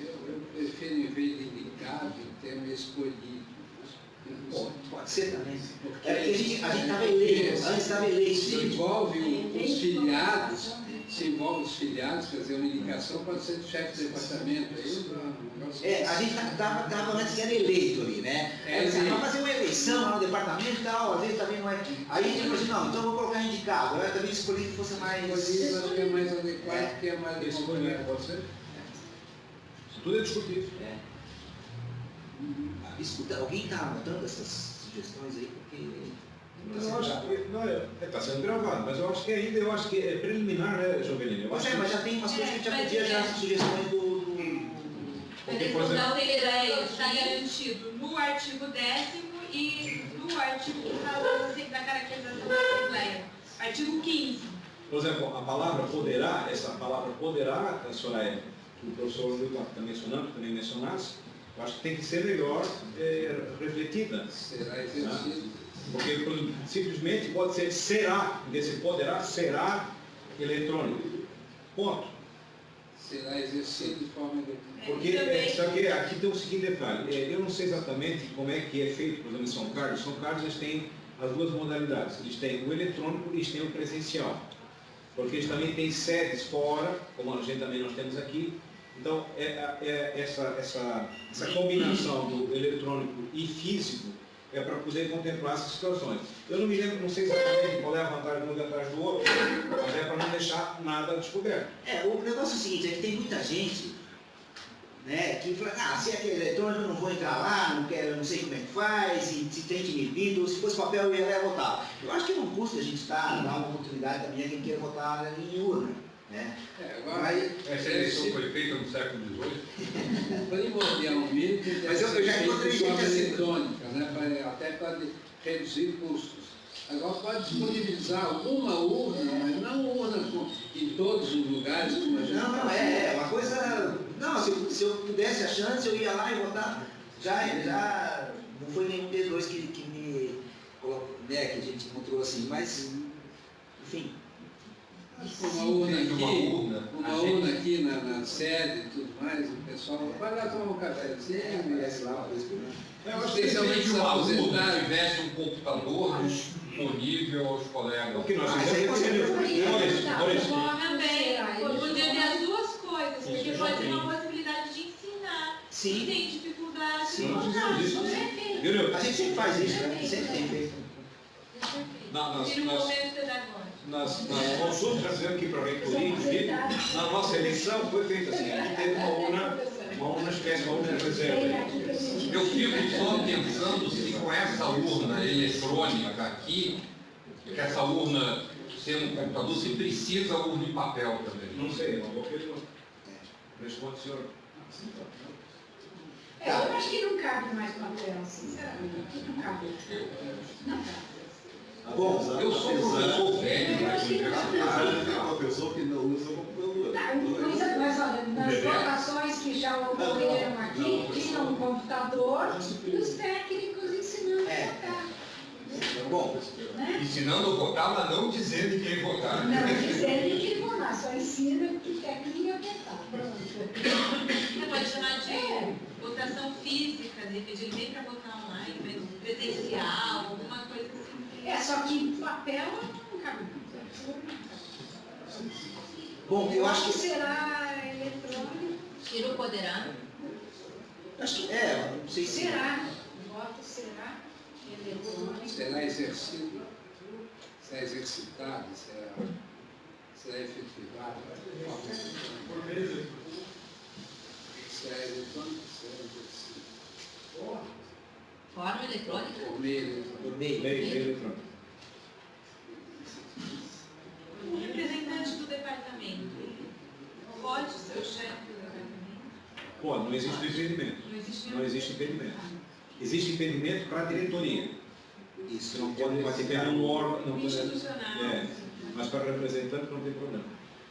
Eu prefiro, em vez de indicado, o termo escolhido. Pode ser também. É porque a gente estava eleito, antes estava eleito. Se envolve os filiados, quer dizer, uma indicação pode ser do chefe do departamento. A gente estava antes que era eleito ali, né? Vamos fazer uma eleição lá no departamento e tal, às vezes também não é. Aí a gente falou assim, não, então eu vou colocar indicado. Eu também escolhi que fosse mais. Escolhido, acho que é mais adequado, que é mais Escolher, pode ser? Isso tudo é discutido. Escuta, alguém está anotando essas sugestões aí, porque. Eu acho que está sendo gravado, mas eu acho que é preliminar, né, Jovelino? Mas já tem umas coisas que a gente já podia já sugestões do. eles por não exemplo, dão está garantido no artigo 10º e no artigo que fala da caracterização da Assembleia. Artigo 15. Por exemplo, a palavra poderá, essa palavra poderá, Soraya, que o professor Milton está mencionando, também mencionasse, eu acho que tem que ser melhor refletida. Será exercido. Porque simplesmente pode ser será, em vez de poderá, será eletrônico. Ponto. Será exercido de forma eletrônica. Porque só que aqui tem o seguinte detalhe, eu não sei exatamente como é que é feito, por exemplo, em São Carlos. São Carlos eles têm as duas modalidades, eles têm o eletrônico e eles têm o presencial. Porque eles também têm sedes fora, como a gente também nós temos aqui. Então, essa combinação do eletrônico e físico é para poder contemplar essas situações. Eu não me lembro, não sei exatamente qual é a vantagem de um atrás do outro, mas é para não deixar nada descoberto. O negócio é o seguinte, é que tem muita gente, né, que fala, se é aquele eletrônico eu não vou entrar lá, não quero, não sei como é que faz, se tem que me vir, se fosse papel eu ia lá votar. Eu acho que não custa a gente dar uma oportunidade também a quem queira votar em urna. Né? Agora, Essa eleição foi feita no século XVIII. primordialmente, Mas eu já encontrei de gente forma assim. eletrônica, né, até para reduzir custos. Agora pode disponibilizar uma urna, mas não urna em todos os lugares, como a gente Não, uma coisa. Não, se eu pudesse a chance, eu ia lá e votar. Já não foi nenhum dos dois que né, que a gente encontrou assim, mas, enfim. Uma urna aqui na sede e tudo mais, o pessoal vai lá tomar um cafezinho. Eu acho que especialmente uma urna, ao invés de um computador disponível aos colegas. O que nós fizemos Também, poder ter as duas coisas, porque pode ser uma possibilidade de ensinar. Sim. Tem dificuldade. Sim. A gente sempre faz isso, né? Sempre tem feito. Vira um momento pedagógico. Nas consultas que fizemos aqui para a reitoria, na nossa eleição foi feita assim, a gente teve uma urna espécie, uma urna reserva. Eu fico só pensando se com essa urna eletrônica aqui, que essa urna sendo um computador, se precisa urna em papel também. Não sei, é uma boa pergunta. Responde, senhor. Eu acho que não cabe mais papel, sinceramente. Não cabe. Não cabe. Bom, eu sou professor velho, mas uma pessoa que não usa computador. Mas olha, nas votações que já ocorreram aqui, tinha um computador e os técnicos ensinando a votar. Bom, Né? ensinando a votar, mas não dizendo quem votar. Não dizendo que votar, só ensina que técnico ia votar. Pronto. Você pode chamar de votação física, de repente ele vem para votar online, mas presencial, alguma coisa assim. Só que papel não cabe. bom, eu acho que será eletrônico. Ciro poderá? acho que não sei se Será. O voto será eletrônico. Será exercido, será exercitado, será efetivado. Será eletrônico, será exercido. Forma eletrônica? Por meio por meio. Meio eletrônico. O representante do departamento, ele pode ser o chefe do departamento? Pode, não existe impedimento. Não existe Não existe impedimento. Existe impedimento para a diretoria. Isso, Não pode participar de um órgão. Não pode, institucional. mas para representante não tem problema.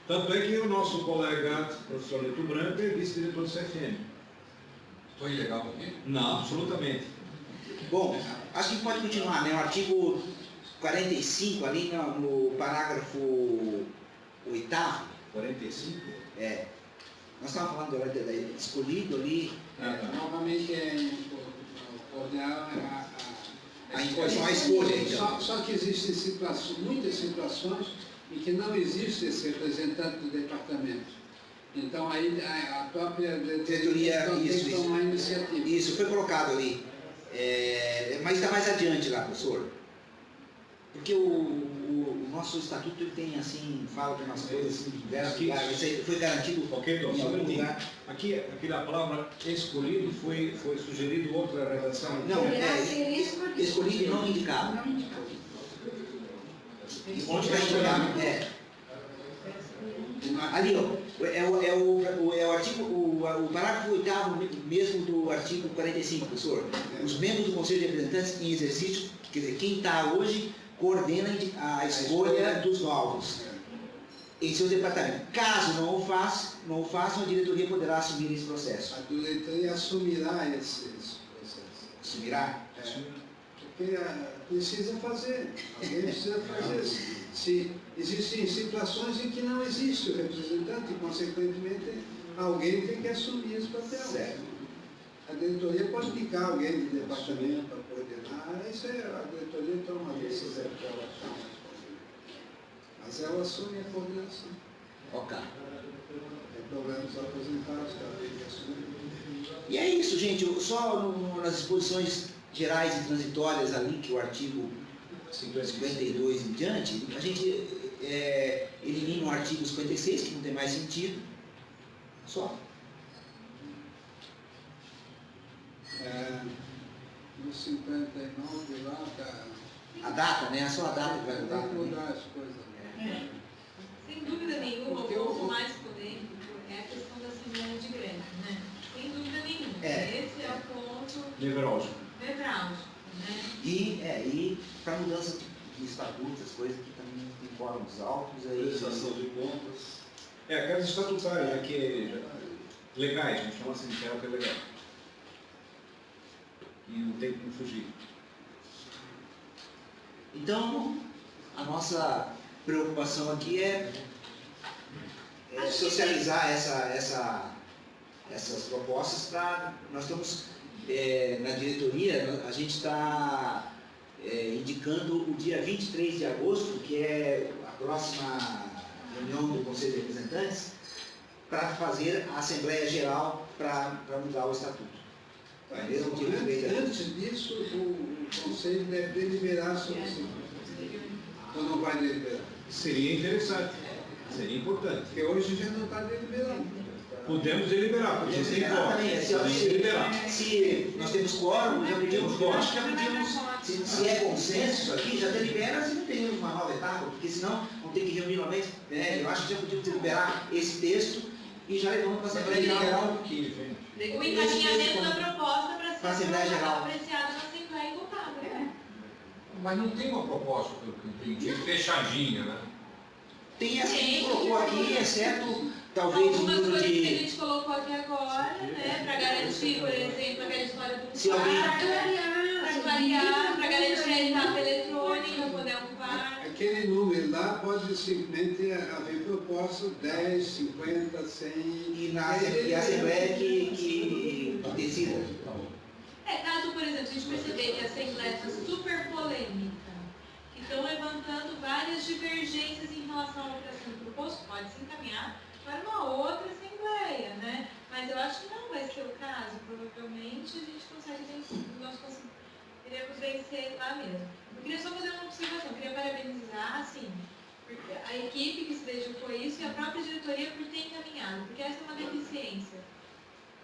Tanto é que o nosso colega, professor Neto Branco, é vice-diretor do CFM. Foi legal aqui? Não, absolutamente. Bom, acho que pode continuar, né? O artigo 45, ali no parágrafo 8º, 45? nós estávamos falando da escolhido ali, Novamente coordenar a escolha, então. Só que existem muitas situações em que não existe esse representante do departamento. Então aí a própria diretoria tem que tomar iniciativa. Isso, foi colocado ali. Mas está mais adiante lá, professor. Porque o nosso estatuto ele tem assim, fala de umas coisas em diversos lugares. Isso aí foi garantido Ok, então, em algum lugar. aqui a palavra escolhido foi sugerido outra redação. Não, Deverá ser escolhido. escolhido e não indicado. Não indicado. Onde está indicado? Ali, ó, é o artigo, o parágrafo 8º mesmo do artigo 45, professor. Os membros do Conselho de Representantes em exercício, quer dizer, quem está hoje coordena a escolha dos novos em seus departamentos. Caso não o façam, a diretoria poderá assumir esse processo. A diretoria assumirá esse processo. Assumirá? Porque precisa fazer, alguém precisa fazer. Se existem situações em que não existe o representante, e, consequentemente, alguém tem que assumir esse papel. Certo. A diretoria pode indicar alguém do departamento para coordenar, isso a diretoria toma a decisão que ela chama. Mas ela assume a coordenação. Ok. Tem problemas aposentados, ela tem que assumir. E é isso, gente. Só nas disposições gerais e transitórias ali, que o artigo 52 em diante, a gente elimina o artigo 56, que não tem mais sentido. Só. No 59 lá está. A data, né? É só a data que vai mudar. Tem que mudar as coisas. Sem dúvida nenhuma, Porque o ponto mais polêmico é a questão da Assembleia de Greve, né? Sem dúvida nenhuma. Esse é o ponto Nevrálgico. nevrálgico, né? E para mudança de estatutos, as coisas que também tem fóruns altos, aí. Prestação de contas. Aquelas estatutárias, né, que legais, a gente chama assim, que é o que é legal. E não tem como fugir. Então, a nossa preocupação aqui é socializar essas propostas para... Nós estamos, na diretoria, a gente está indicando o dia 23 de agosto, que é a próxima reunião do Conselho de Representantes, para fazer a Assembleia Geral para mudar o Estatuto. Antes disso, o Conselho deve deliberar sobre isso. Ou não vai deliberar? Seria interessante, seria importante. Porque hoje já não está deliberando. Podemos deliberar, porque tem quórum. Se nós temos quórum, já podíamos, se é consenso isso aqui, já delibera, se não teríamos uma nova etapa, porque senão vamos ter que reunir novamente. Eu acho que já podíamos deliberar esse texto e já levamos para a Assembleia Geral. O encaminhamento da proposta para ser Geral apreciada na Assembleia e votada. Mas não tem uma proposta, pelo que eu entendi, fechadinha, né? Tem essa que a gente colocou aqui, exceto talvez o algumas número coisas que a de... gente colocou aqui agora, né? Para garantir, por exemplo, aquela história do Se alguém... para clarear, para garantir a etapa eletrônica, poder ocupar. Aquele número lá pode simplesmente haver proposta 10, 50, 100... E a Assembleia que decida. Caso, por exemplo, a gente perceber que a Assembleia está super polêmica, que estão levantando várias divergências em relação ao que está sendo proposto, pode se encaminhar para uma outra Assembleia, né? Mas eu acho que não vai ser o caso. Provavelmente a gente consegue vencer, nós conseguiremos vencer lá mesmo. Eu queria só fazer uma observação, eu queria parabenizar, assim, a equipe que se dedicou a isso e a própria diretoria por ter encaminhado, porque essa é uma deficiência.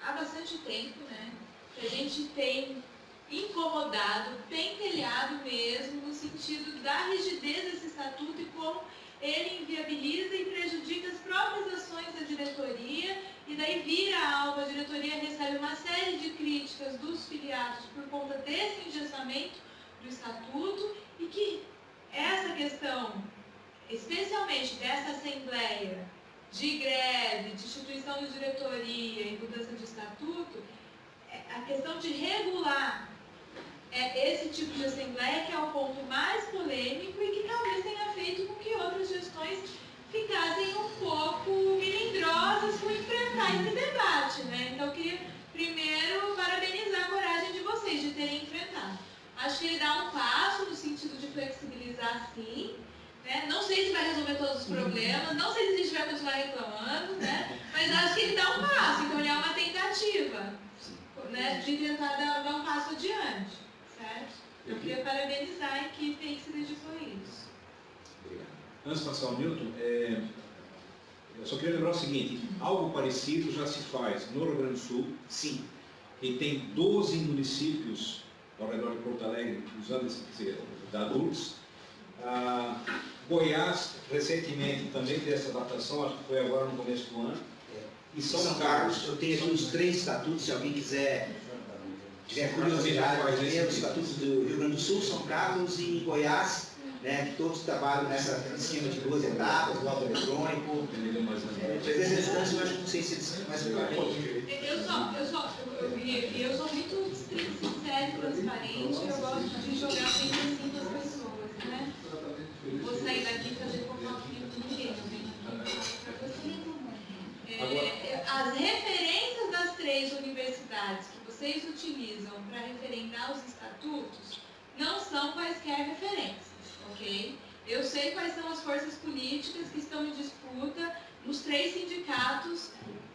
Há bastante tempo, né? Que a gente tem incomodado, pentelhado mesmo, no sentido da rigidez desse estatuto e como ele inviabiliza e prejudica as próprias ações da diretoria, e daí vira alvo, a diretoria recebe uma série de críticas dos filiados por conta desse engessamento do estatuto, e que essa questão, especialmente dessa Assembleia, de greve, de instituição de diretoria e mudança de estatuto, a questão de regular esse tipo de assembleia que é o ponto mais polêmico e que talvez tenha feito com que outras gestões ficassem um pouco melindrosas por enfrentar esse debate, né? Então eu queria primeiro parabenizar a coragem de vocês de terem enfrentado. Acho que ele dá um passo no sentido de flexibilizar sim, né? Não sei se vai resolver todos os problemas, não sei se a gente vai continuar reclamando, né? Mas acho que ele dá um passo, então ele é uma tentativa, né, de tentar dar um passo adiante, certo? Eu queria parabenizar a equipe que se dedicou a isso. Obrigado. Antes de passar ao Newton, eu só queria lembrar o seguinte, algo parecido já se faz no Rio Grande do Sul, sim, e tem 12 municípios ao redor de Porto Alegre, usando esse da adultos. Goiás, recentemente, também teve essa adaptação, acho que foi agora no começo do ano. E São Carlos. Eu tenho aqui os 3 estatutos, se alguém tiver curiosidade, vai ver os estatutos do Rio Grande do Sul, São Carlos e Goiás, né, que todos trabalham nesse esquema de 2 etapas, voto eletrônico. Presença à distância, eu acho que não sei se eles mais Eu sou muito sincera e transparente, eu gosto de jogar sempre assim com as pessoas, né? Vou sair daqui e fazer fofoca com ninguém, eu venho aqui para você. As referências das 3 universidades que vocês utilizam para referendar os estatutos não são quaisquer referências, ok? Eu sei quais são as forças políticas que estão em disputa nos 3 sindicatos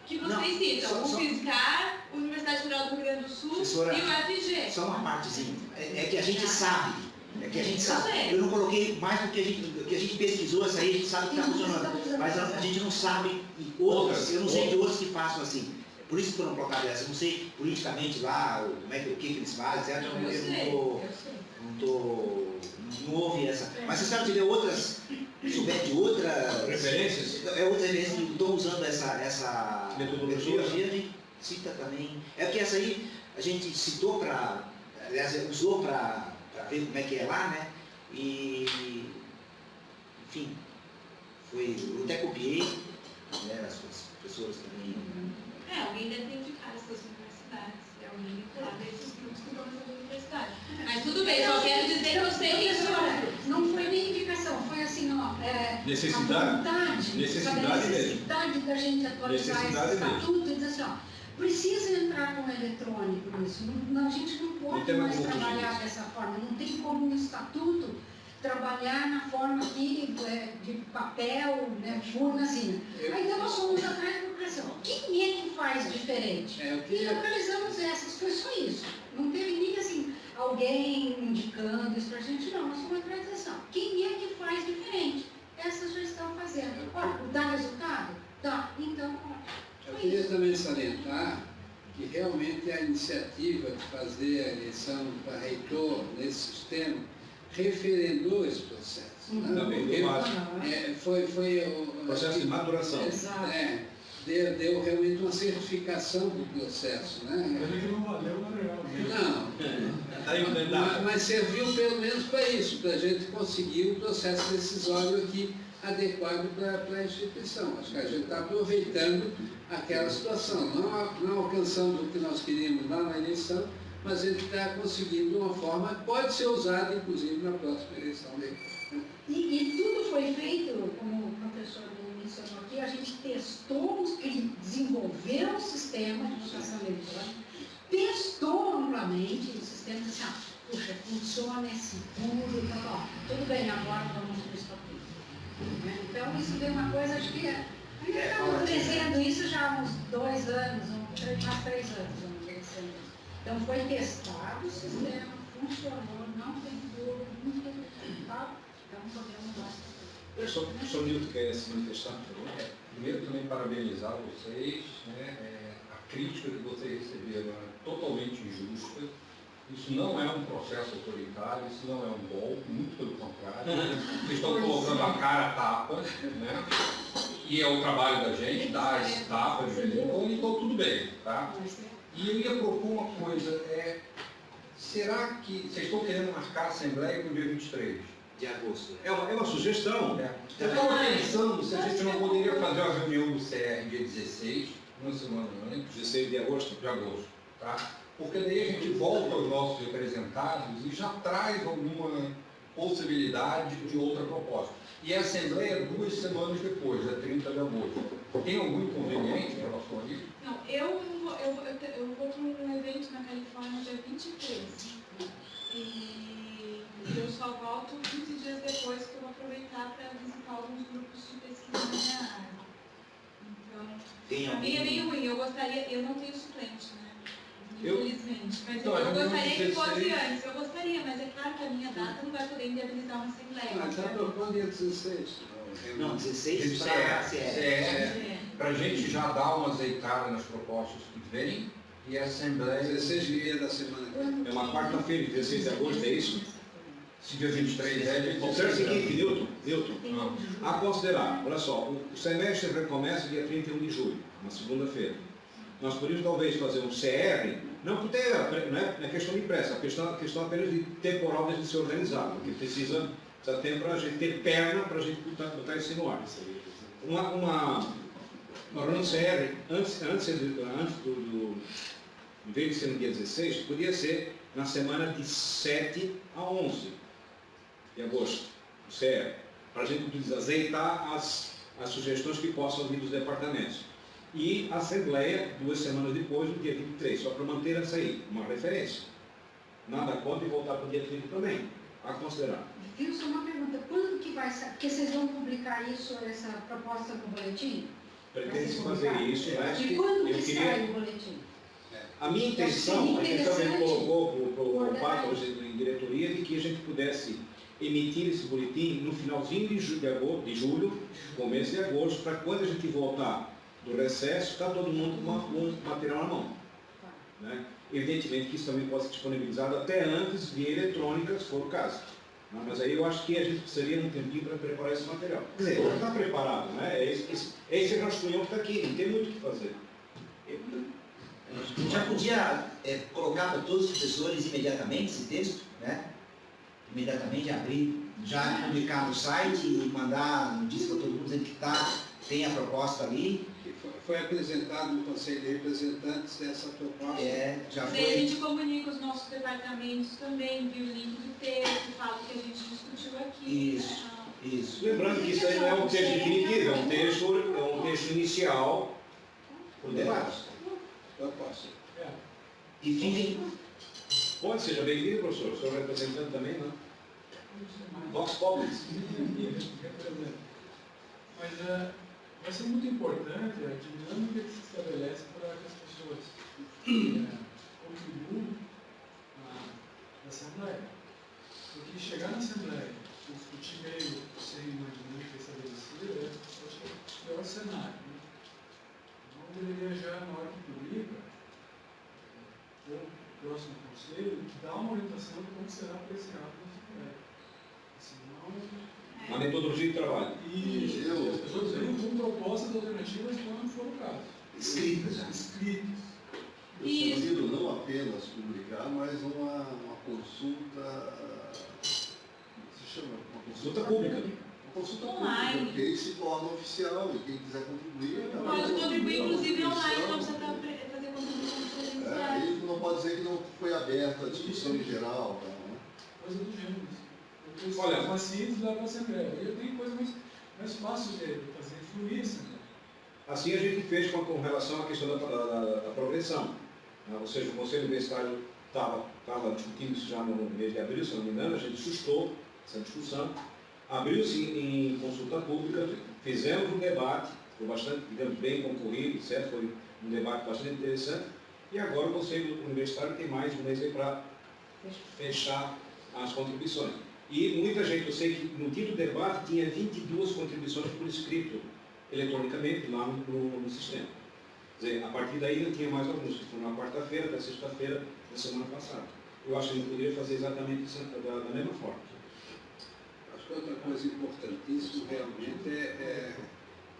que vocês citam, o FISCAR, a Universidade Federal do Rio Grande do Sul e o FG. Só uma partezinha, é que a gente sabe. Eu não coloquei mais porque a gente pesquisou essa aí, a gente sabe que está funcionando. Mas a gente não sabe outras, eu não sei de outros que façam assim. Por isso que foram colocadas essas. Eu não sei politicamente lá, o que eles fazem, não ouvi essa. Mas se a senhora tiver outras, souber de outras referências, outra referência que estão usando essa metodologia, a gente cita também. É porque essa aí a gente citou aliás, usou para ver como é que é lá, né? E, enfim, eu até copiei, né, as pessoas também. Alguém deve indicar essas universidades, alguém vinculado a esses grupos que vão nessas universidades. Mas tudo bem, só quero dizer que eu sei que isso Necessidade. a vontade, Necessidade sabe, a mesmo. necessidade da gente atualizar Necessidade esse mesmo. estatuto e dizer assim, ó, precisa entrar com o eletrônico nisso. A gente não pode tem mais como trabalhar fugir. dessa forma. Não tem como um estatuto trabalhar na forma que, de papel, né, urnazinha. Aí nós fomos atrás da população. Quem é que faz diferente? Eu E queria, localizamos essas, foi só isso. Não teve nem assim, alguém indicando isso pra gente, não. Nós fomos atrás dessa. Quem é que faz diferente? Essas já estão fazendo. Olha, dá resultado? Dá. Então, eu foi queria isso. também salientar que realmente a iniciativa de fazer a eleição para reitor nesse sistema referendou esse processo. Né? Também Porque, do básico. foi o Processo de maturação. Exato. deu realmente uma certificação do processo. Né? Mas que não valeu, na real. Não, Aí o candidato. mas serviu pelo menos para isso, para a gente conseguir um processo decisório aqui adequado para a instituição. Acho que a gente está aproveitando aquela situação, não alcançando o que nós queríamos lá na eleição, mas a gente está conseguindo uma forma que pode ser usada, inclusive, na próxima eleição dele. E tudo foi feito, como o professor mencionou aqui, a gente testou, desenvolveu o sistema de votação eletrônica, testou amplamente o sistema, disse, puxa, funciona, é seguro, então, tudo bem, agora vamos para o estatuto. Então, isso deu uma coisa, acho que ainda estamos crescendo isso já há uns 2 anos, quase 3 anos, vamos dizer assim. Então, foi testado o sistema, funcionou, não tem furo, não tem tal. Então, podemos lá. Professor Nilton quer se manifestar, por favor? Primeiro, também parabenizar vocês, né? A crítica que vocês receberam é totalmente injusta. Isso não é um processo autoritário, isso não é um golpe, muito pelo contrário. Vocês estão colocando a cara a tapa, né? E é o trabalho da gente, dar esse tapa de vez em quando, então tudo bem, tá? E eu ia propor uma coisa, será que vocês estão querendo marcar a Assembleia para o dia 23? De agosto. É uma sugestão. Eu estava pensando se a gente não poderia fazer uma reunião do CR dia 16, uma semana antes. 16 de agosto. De agosto, tá? Porque daí a gente volta aos nossos representados e já traz alguma possibilidade de outra proposta. E a Assembleia 2 semanas depois, é 30 de agosto. Tem algum inconveniente em relação a isso? Não, eu vou para um evento na Califórnia dia 23. E eu só volto 15 dias depois, que eu vou aproveitar para visitar alguns grupos de pesquisa na minha área. Então, para mim é meio ruim. Eu não tenho suplente, né? Infelizmente. Mas Então, eu gostaria que 16. fosse antes. Eu gostaria, mas é claro que a minha data não vai poder inviabilizar uma assembleia. Está propondo dia 16. Não, 16 para a CR. Para a gente já dar uma azeitada nas propostas que vêm e a Assembleia... 16 dias da semana que vem. É uma quarta-feira, 16 de agosto, é isso? Se dia 23 é... Observe o seguinte, Nilton. A considerar, olha só, o semestre recomeça dia 31 de julho, uma segunda-feira. Nós poderíamos talvez fazer um CR, não porque não é questão de pressa, a questão apenas de temporal de se organizar, porque precisa tempo para a gente ter perna para a gente botar isso no ar. Uma reunião CR, antes em vez de ser no dia 16, podia ser na semana de 7 a 11 de agosto, o CR, para a gente azeitar as sugestões que possam vir dos departamentos. E a Assembleia, 2 semanas depois, no dia 23, só para manter essa aí, uma referência. Nada contra e voltar para o dia 30 também, a considerar. Wilson, uma pergunta, quando que vai sair? Porque vocês vão publicar isso, essa proposta no boletim? Pretende-se fazer isso, né? E quando que sai o boletim? A minha intenção, a gente também colocou para o Pato, em diretoria, de que a gente pudesse emitir esse boletim no finalzinho de julho, começo de agosto, para quando a gente voltar do recesso, está todo mundo com o material na mão. Né? Evidentemente que isso também pode ser disponibilizado até antes via eletrônica, se for o caso. Mas aí eu acho que a gente precisaria de um tempinho para preparar esse material. Quer dizer, já está preparado, né? É esse rascunhão que está aqui, não tem muito o que fazer. Já podia colocar para todos os professores imediatamente esse texto, né? Imediatamente abrir, já publicar no site e mandar notícia para todo mundo dizendo que tem a proposta ali. Foi apresentado no Conselho de Representantes essa proposta. Já Daí a foi. gente comunica os nossos departamentos também, envia o link do texto, fala o que a gente discutiu aqui. Isso. Isso. Lembrando que isso aí não é um texto definitivo, é um texto inicial para o debate. Proposta. E fiquem. Pode, seja bem-vindo, professor. O senhor representando também, não? Vox Populi. Mas vai ser muito importante a dinâmica que se estabelece para que as pessoas contribuam na Assembleia. Porque chegar na Assembleia e discutir meio sem uma dinâmica estabelecida é o cenário. Né? Então, deveria já, na hora que publica, o próximo conselho, dar uma orientação de como será apreciado na Assembleia. Senão... A metodologia de trabalho. E as pessoas vêm com propostas alternativas quando for o caso. Escritas já. Escritas. Eu sugiro não apenas publicar, mas uma consulta, como se chama? Uma Consulta pública. Uma consulta Online. pública, porque aí se torna oficial e quem quiser contribuir... Pode contribuir, inclusive, online, não precisa fazer contribuições presenciais. Aí não pode dizer que não foi aberta a discussão em geral. Tá, né? Coisa do gênero. Olha, mais simples dá para a Assembleia. Eu tenho coisa mais fácil de fazer fluir isso. Né? assim a gente fez com relação à questão da progressão. Ou seja, o Conselho Universitário estava discutindo isso já no mês de abril, se não me engano, a gente sustou essa discussão, abriu-se em consulta pública, fizemos um debate, foi bastante, digamos, bem concorrido, certo? Foi um debate bastante interessante, e agora o Conselho Universitário tem mais um mês para fechar as contribuições. E muita gente, eu sei que no dia do debate tinha 22 contribuições por escrito, eletronicamente, lá no sistema. Quer dizer, a partir daí não tinha mais alguns, que foram na quarta-feira, da sexta-feira da semana passada. Eu acho que a gente poderia fazer exatamente isso da mesma forma. Acho que outra coisa importantíssima realmente é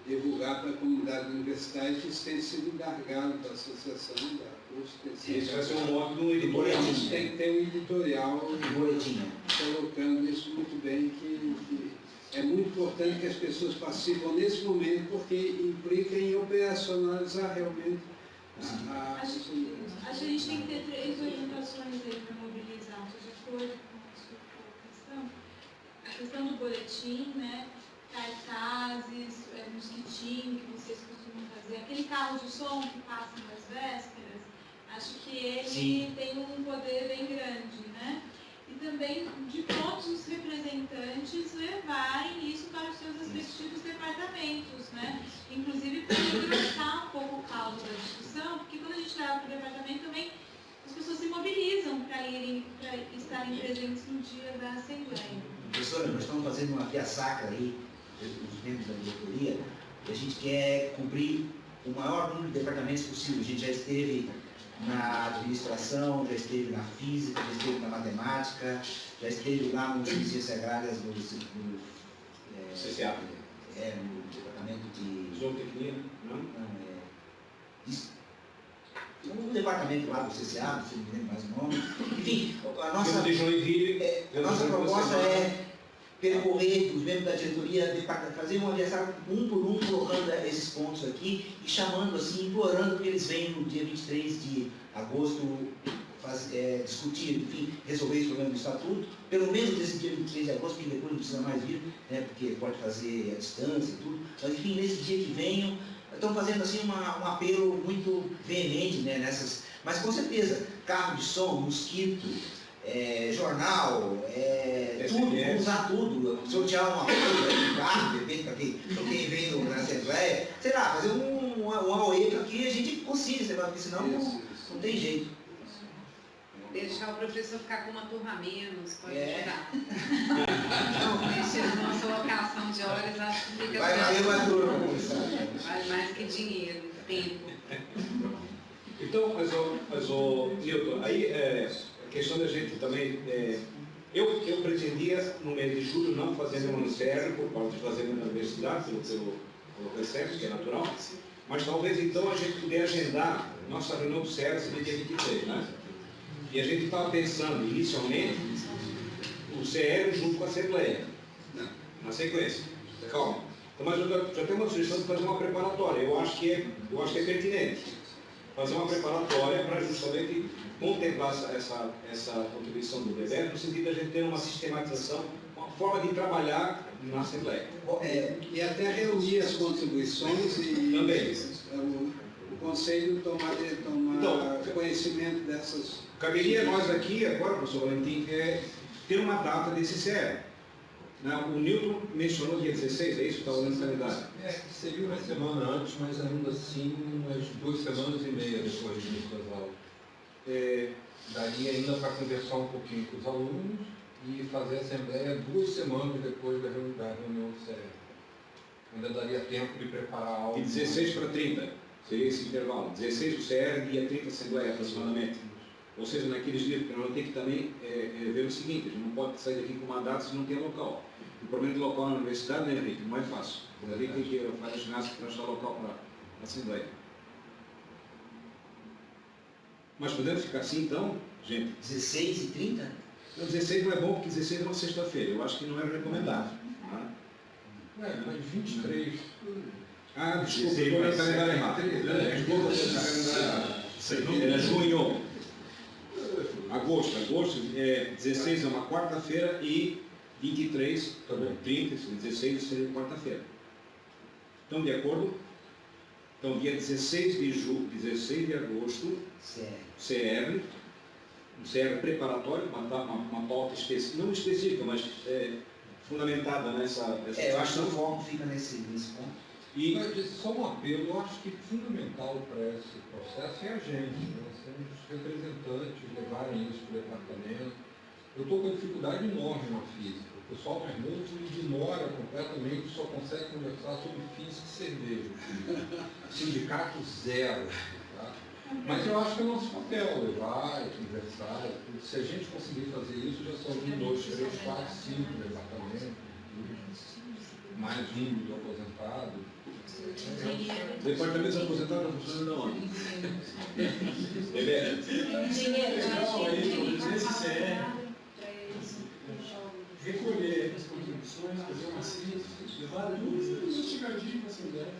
divulgar para a comunidade universitária que isso tem sido gargalo da associação da USP. Isso vai ser um modo do editorial. Tem que ter um editorial colocando isso muito bem, que é muito importante que as pessoas participam nesse momento, porque implica em operacionalizar realmente Acho que a gente tem que ter 3 orientações aí para mobilizar. Você já foi com a sua questão? A questão do boletim, né? Cartazes, mosquitinho que vocês costumam fazer, aquele carro de som que passa nas vésperas, acho que ele tem um poder bem grande, né? E também de todos os representantes levarem isso para os seus respectivos departamentos, né? Inclusive para engrossar um pouco o caldo da discussão, porque quando a gente leva para o departamento também as pessoas se mobilizam para estarem presentes no dia da Assembleia. Professora, nós estamos fazendo uma via sacra aí, os membros da diretoria, e a gente quer cumprir o maior número de departamentos possível. A gente já esteve na administração, já esteve na física, já esteve na matemática, já esteve lá no Ciências Agrárias no CCA. No departamento de... Zootecnia, não? No departamento lá do CCA, não sei me lembro mais o nome. Enfim, a nossa proposta é percorrer os membros da diretoria, fazer um aniversário um por um, colocando esses pontos aqui e chamando assim, implorando que eles venham no dia 23 de agosto discutir, enfim, resolver esse problema do estatuto, pelo menos nesse dia 23 de agosto, que depois não precisa mais vir, né, porque pode fazer a distância e tudo, mas enfim, nesse dia que venham, estão fazendo assim um apelo muito veemente, né, nessas, mas com certeza, carro de som, mosquito, jornal, tudo, usar tudo, sortear uma coisa, um carro, de repente, para quem vem na Assembleia, sei lá, fazer um AOE para que a gente consiga, porque senão não tem jeito. Deixar o professor ficar com uma turma a menos, pode ajudar. Não, mexer na nossa locação de horas, acho que fica... Vai valer uma turma, vale mais que dinheiro, tempo. Então, mas Nilton, aí a questão da gente também, eu pretendia no mês de julho não fazer nenhum ministério, por causa de fazer na universidade, pelo recesso, que é natural, mas talvez então a gente puder agendar nossa reunião do CERS no dia 23, né? E a gente estava pensando inicialmente o CR junto com a Assembleia, na sequência. Calma. Então, mas eu já tenho uma sugestão de fazer uma preparatória. Eu acho que é pertinente fazer uma preparatória para justamente contemplar essa contribuição do DEVER, no sentido de a gente ter uma sistematização, uma forma de trabalhar na Assembleia. E até reunir as contribuições e Também. o Conselho tomar Então, conhecimento dessas. Caberia nós aqui, agora, professor Valentim, ter uma data desse CR. O Newton mencionou dia 16, é isso que está olhando no calendário? Seria uma semana antes, mas ainda assim umas 2 semanas e meia depois do início das aulas. Daria ainda para conversar um pouquinho com os alunos e fazer a assembleia 2 semanas depois da reunião do CR. Ainda daria tempo de preparar a aula. De 16 para 30, seria esse intervalo. 16 o CR, dia 30 a assembleia aproximadamente. Ou seja, naqueles dias, porque nós temos que também ver o seguinte, a gente não pode sair daqui com uma data se não tem local. O problema de local na universidade, né, Henrique? Não é fácil. Ali tem que fazer ginástica para achar local para a assembleia. Mas podemos ficar assim então, gente? 16 e 30? Não, 16 não é bom, porque 16 é uma sexta-feira. Eu acho que não é recomendável. Tá? Mas 23. Ah, desculpa, eu estou no calendário errado. Desculpa, eu estou no calendário errado. É junho. Agosto, 16 é uma quarta-feira e 23, também 30, 16 seria quarta-feira. Então, de acordo? Então, dia 16 de agosto, CR, um CR preparatório, uma pauta específica, não específica, mas fundamentada nessa eu acho que o foco fica nesse ponto. Mas só um apelo, eu acho que fundamental para esse processo é a gente, nós sermos representantes, levarem isso para o departamento. Eu estou com dificuldade enorme na física. O pessoal mais novo ignora completamente, só consegue conversar sobre física e cerveja. Sindicato zero. Tá? Mas eu acho que é nosso papel levar, conversar. Se a gente conseguir fazer isso, já são 1, 2, 3, 4, 5 departamentos, mais um do aposentado. Departamento aposentado está funcionando não. Legal aí, nesse CR, recolher as contribuições, fazer uma síntese, levar tudo mastigadinho para a Assembleia.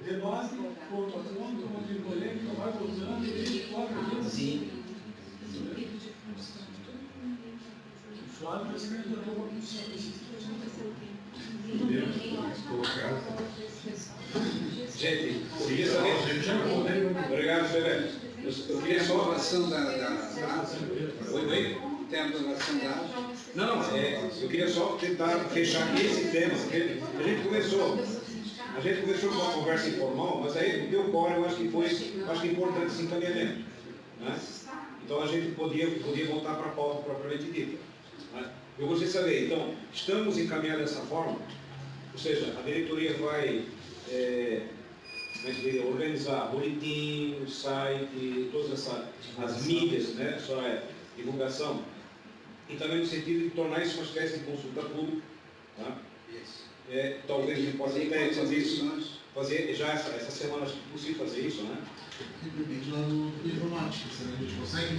Debate, ponto a ponto, ponto de polêmica, vai voltando e coloca isso. Sim. O Flávio vai se candidatar uma comissão. Gente, queria saber. Obrigado, Felipe. Eu queria só. Aprovação da Oi? Tem a aprovação da Não, eu queria só tentar fechar esse tema, porque a gente começou com uma conversa informal, mas aí deu fora, eu acho que importante esse encaminhamento. Né? Então a gente podia voltar para a pauta propriamente dita. Né? Eu gostaria de saber, então, estamos encaminhados dessa forma? Ou seja, a diretoria vai organizar boletim, site, todas as mídias, né, sua divulgação, e também no sentido de tornar isso uma espécie de consulta pública. Tá? Talvez a gente possa fazer isso, fazer já essa semana, acho que é possível fazer isso, né? Depende lá do informática, a gente consegue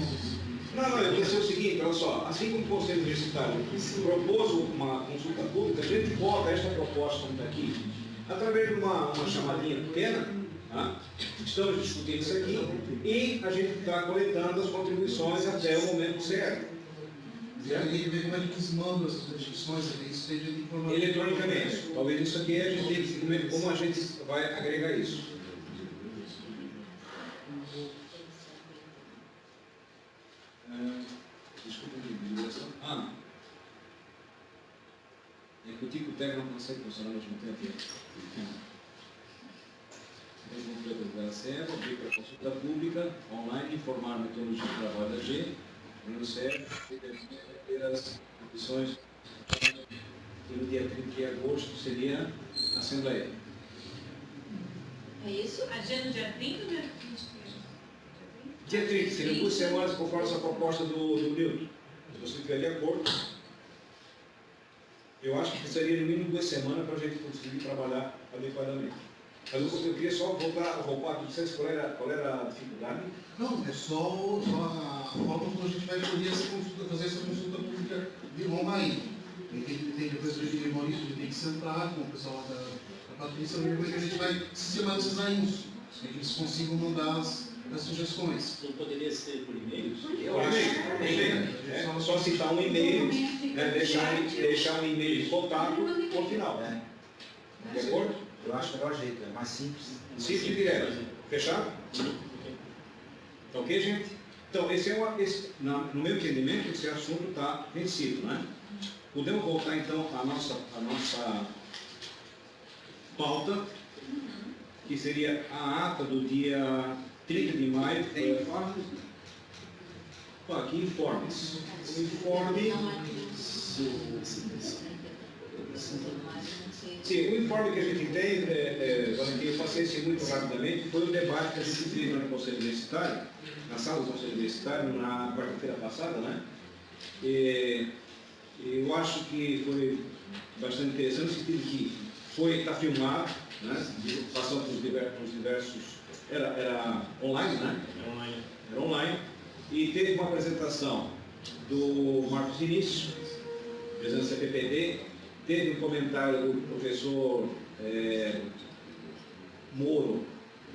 Não, eu queria dizer o seguinte, olha só, assim como o Conselho Universitário propôs uma consulta pública, a gente bota esta proposta como está aqui, através de uma chamadinha pequena, tá? Estamos discutindo isso aqui e a gente está coletando as contribuições até o momento do CR. E aí ver como é que eles mandam essas contribuições, isso seja de informação. Eletronicamente. Talvez isso aqui a gente tenha que ver como a gente vai agregar isso. Desculpa a divulgação. É que o Tico Tec não consegue funcionar ao mesmo tempo. Abrir para consulta pública, online, informar a metodologia de trabalho da G, no CEF, ter as condições, e no dia 30 de agosto seria a Assembleia. É isso? Agenda no dia 30 ou dia 23? Dia 30, seria 2 semanas conforme essa proposta do Newton. Se você estiver de acordo, eu acho que precisaria no mínimo 2 semanas para a gente conseguir trabalhar adequadamente. Mas eu queria só voltar ao Paulo, não sei qual era a dificuldade. Não, é só a forma como a gente vai fazer essa consulta pública de online. Tem depois o Maurício tem que sentar com o pessoal da Patrícia, como é que a gente vai sistematizar isso. Para que eles consigam mandar das sugestões. Não poderia ser por e-mail? Eu acho. É só citar um e-mail, né, deixar um e-mail de contato no final. De acordo? Eu acho o melhor jeito, é mais simples. Simples e direto. Fechado? Tá ok, gente? Então, no meu entendimento, esse assunto está vencido, né? Podemos voltar, então, à nossa pauta, que seria a ata do dia 30 de maio. Aqui, informes. O informe... Sim, o informe que a gente tem, Valentim, eu passei esse muito rapidamente, foi o debate que a gente teve no Conselho Universitário, na sala do Conselho Universitário, na quarta-feira passada, né? Eu acho que foi bastante interessante, no sentido que está filmado, né? Passando por diversos... Era online, né? Era online. E teve uma apresentação do Marcos Vinícius, presidente da CPPD, teve um comentário do professor Moro,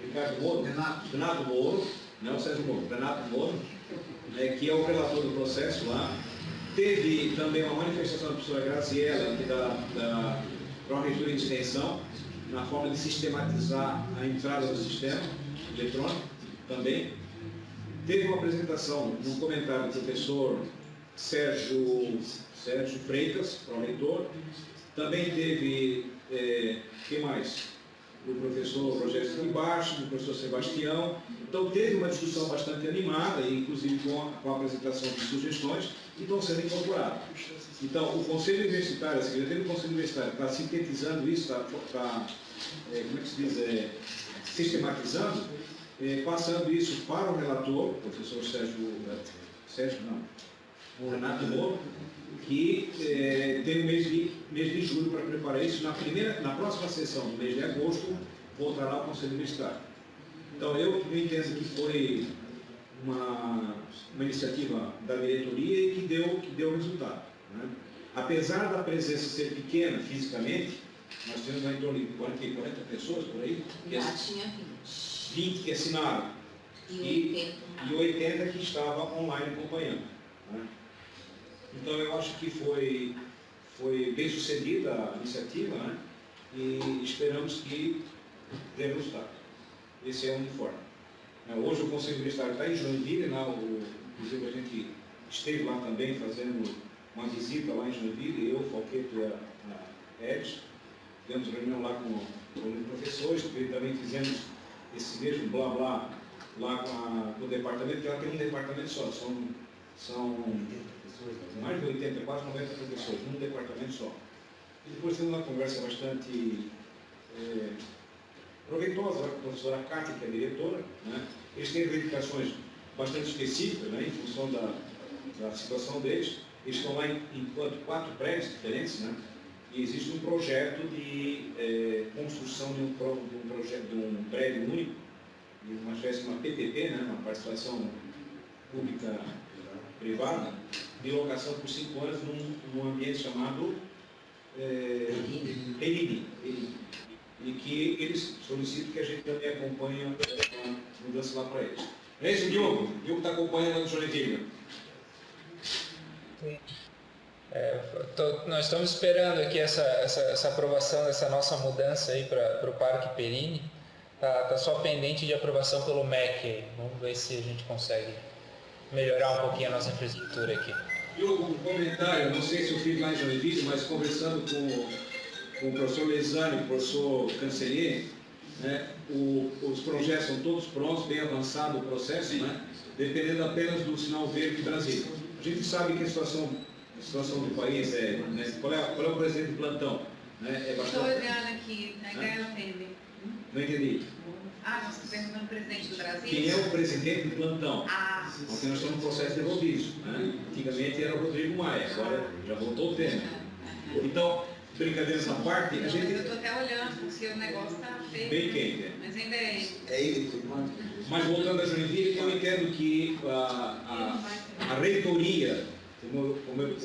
Ricardo Moro, Renato Moro, não Sérgio Moro, Renato Moro, que é o relator do processo lá. Teve também uma manifestação da professora Graziella, aqui da Pró-Reitura de Extensão, na forma de sistematizar a entrada do sistema eletrônico também. Teve uma apresentação, um comentário do professor Sérgio Freitas, pró-reitor. Também teve, quem mais? O professor Rogério de Baixo, o professor Sebastião. Então teve uma discussão bastante animada, inclusive com a apresentação de sugestões, que estão sendo incorporadas. Então, o Conselho Universitário, a Secretaria do Conselho Universitário está sintetizando isso, está como é que se diz, sistematizando, passando isso para o relator, o professor Renato Moro, que tem o mês de julho para preparar isso. Na próxima sessão do mês de agosto, voltará ao Conselho Universitário. Então, eu entendo que foi uma iniciativa da diretoria e que deu resultado, né? Apesar da presença ser pequena fisicamente, nós temos em torno de 40 pessoas por aí. Já tinha 20 que assinaram. E 80 que estavam online acompanhando, né? Então, eu acho que foi bem sucedida a iniciativa, né? E esperamos que dê resultado. Esse é o informe. Hoje o Conselho Universitário está em Joinville, inclusive a gente esteve lá também fazendo uma visita lá em Joinville, eu, Falqueto e a Edson. Tivemos reunião lá com os professores, também fizemos esse mesmo blá blá lá com o departamento, porque ela tem um departamento só, são mais de 80, quase 90 professores, num departamento só. E depois temos uma conversa bastante proveitosa com a professora Cátia, que é a diretora, né? Eles têm verificações bastante específicas, né, em função da situação deles. Eles estão lá em 4 prédios diferentes, né? E existe um projeto de construção de um prédio único, de uma espécie de uma PPP, né? Uma participação pública privada, de locação por 5 anos num ambiente chamado Perini. E que eles solicitam que a gente também acompanhe a mudança lá para eles. É isso, Diogo? Diogo está acompanhando no Joinville. Nós estamos esperando aqui essa aprovação dessa nossa mudança aí para o Parque Perini. Tá só pendente de aprovação pelo MEC. Vamos ver se a gente consegue melhorar um pouquinho a nossa infraestrutura aqui. Diogo, um comentário, não sei se eu fiz lá em Joinville, mas conversando com o professor Lesane, o professor Cancelier, né, os projetos são todos prontos, bem avançado o processo, né, dependendo apenas do sinal verde de Brasília. A gente sabe que a situação do país né, qual é o presidente de plantão? Né, Estou olhando aqui, ainda não entende. Não entendi. Nós estamos perguntando o presidente do Brasil. Quem é o presidente de plantão? Porque nós estamos no processo de rodízio, né? Antigamente era o Rodrigo Maia, agora já voltou o tema. Então, brincadeiras à parte, a gente... Mas eu estou até olhando, porque o negócio está feio. Bem quente. Mas ainda é... Mas voltando a Joinville, eu entendo que a reitoria, como eu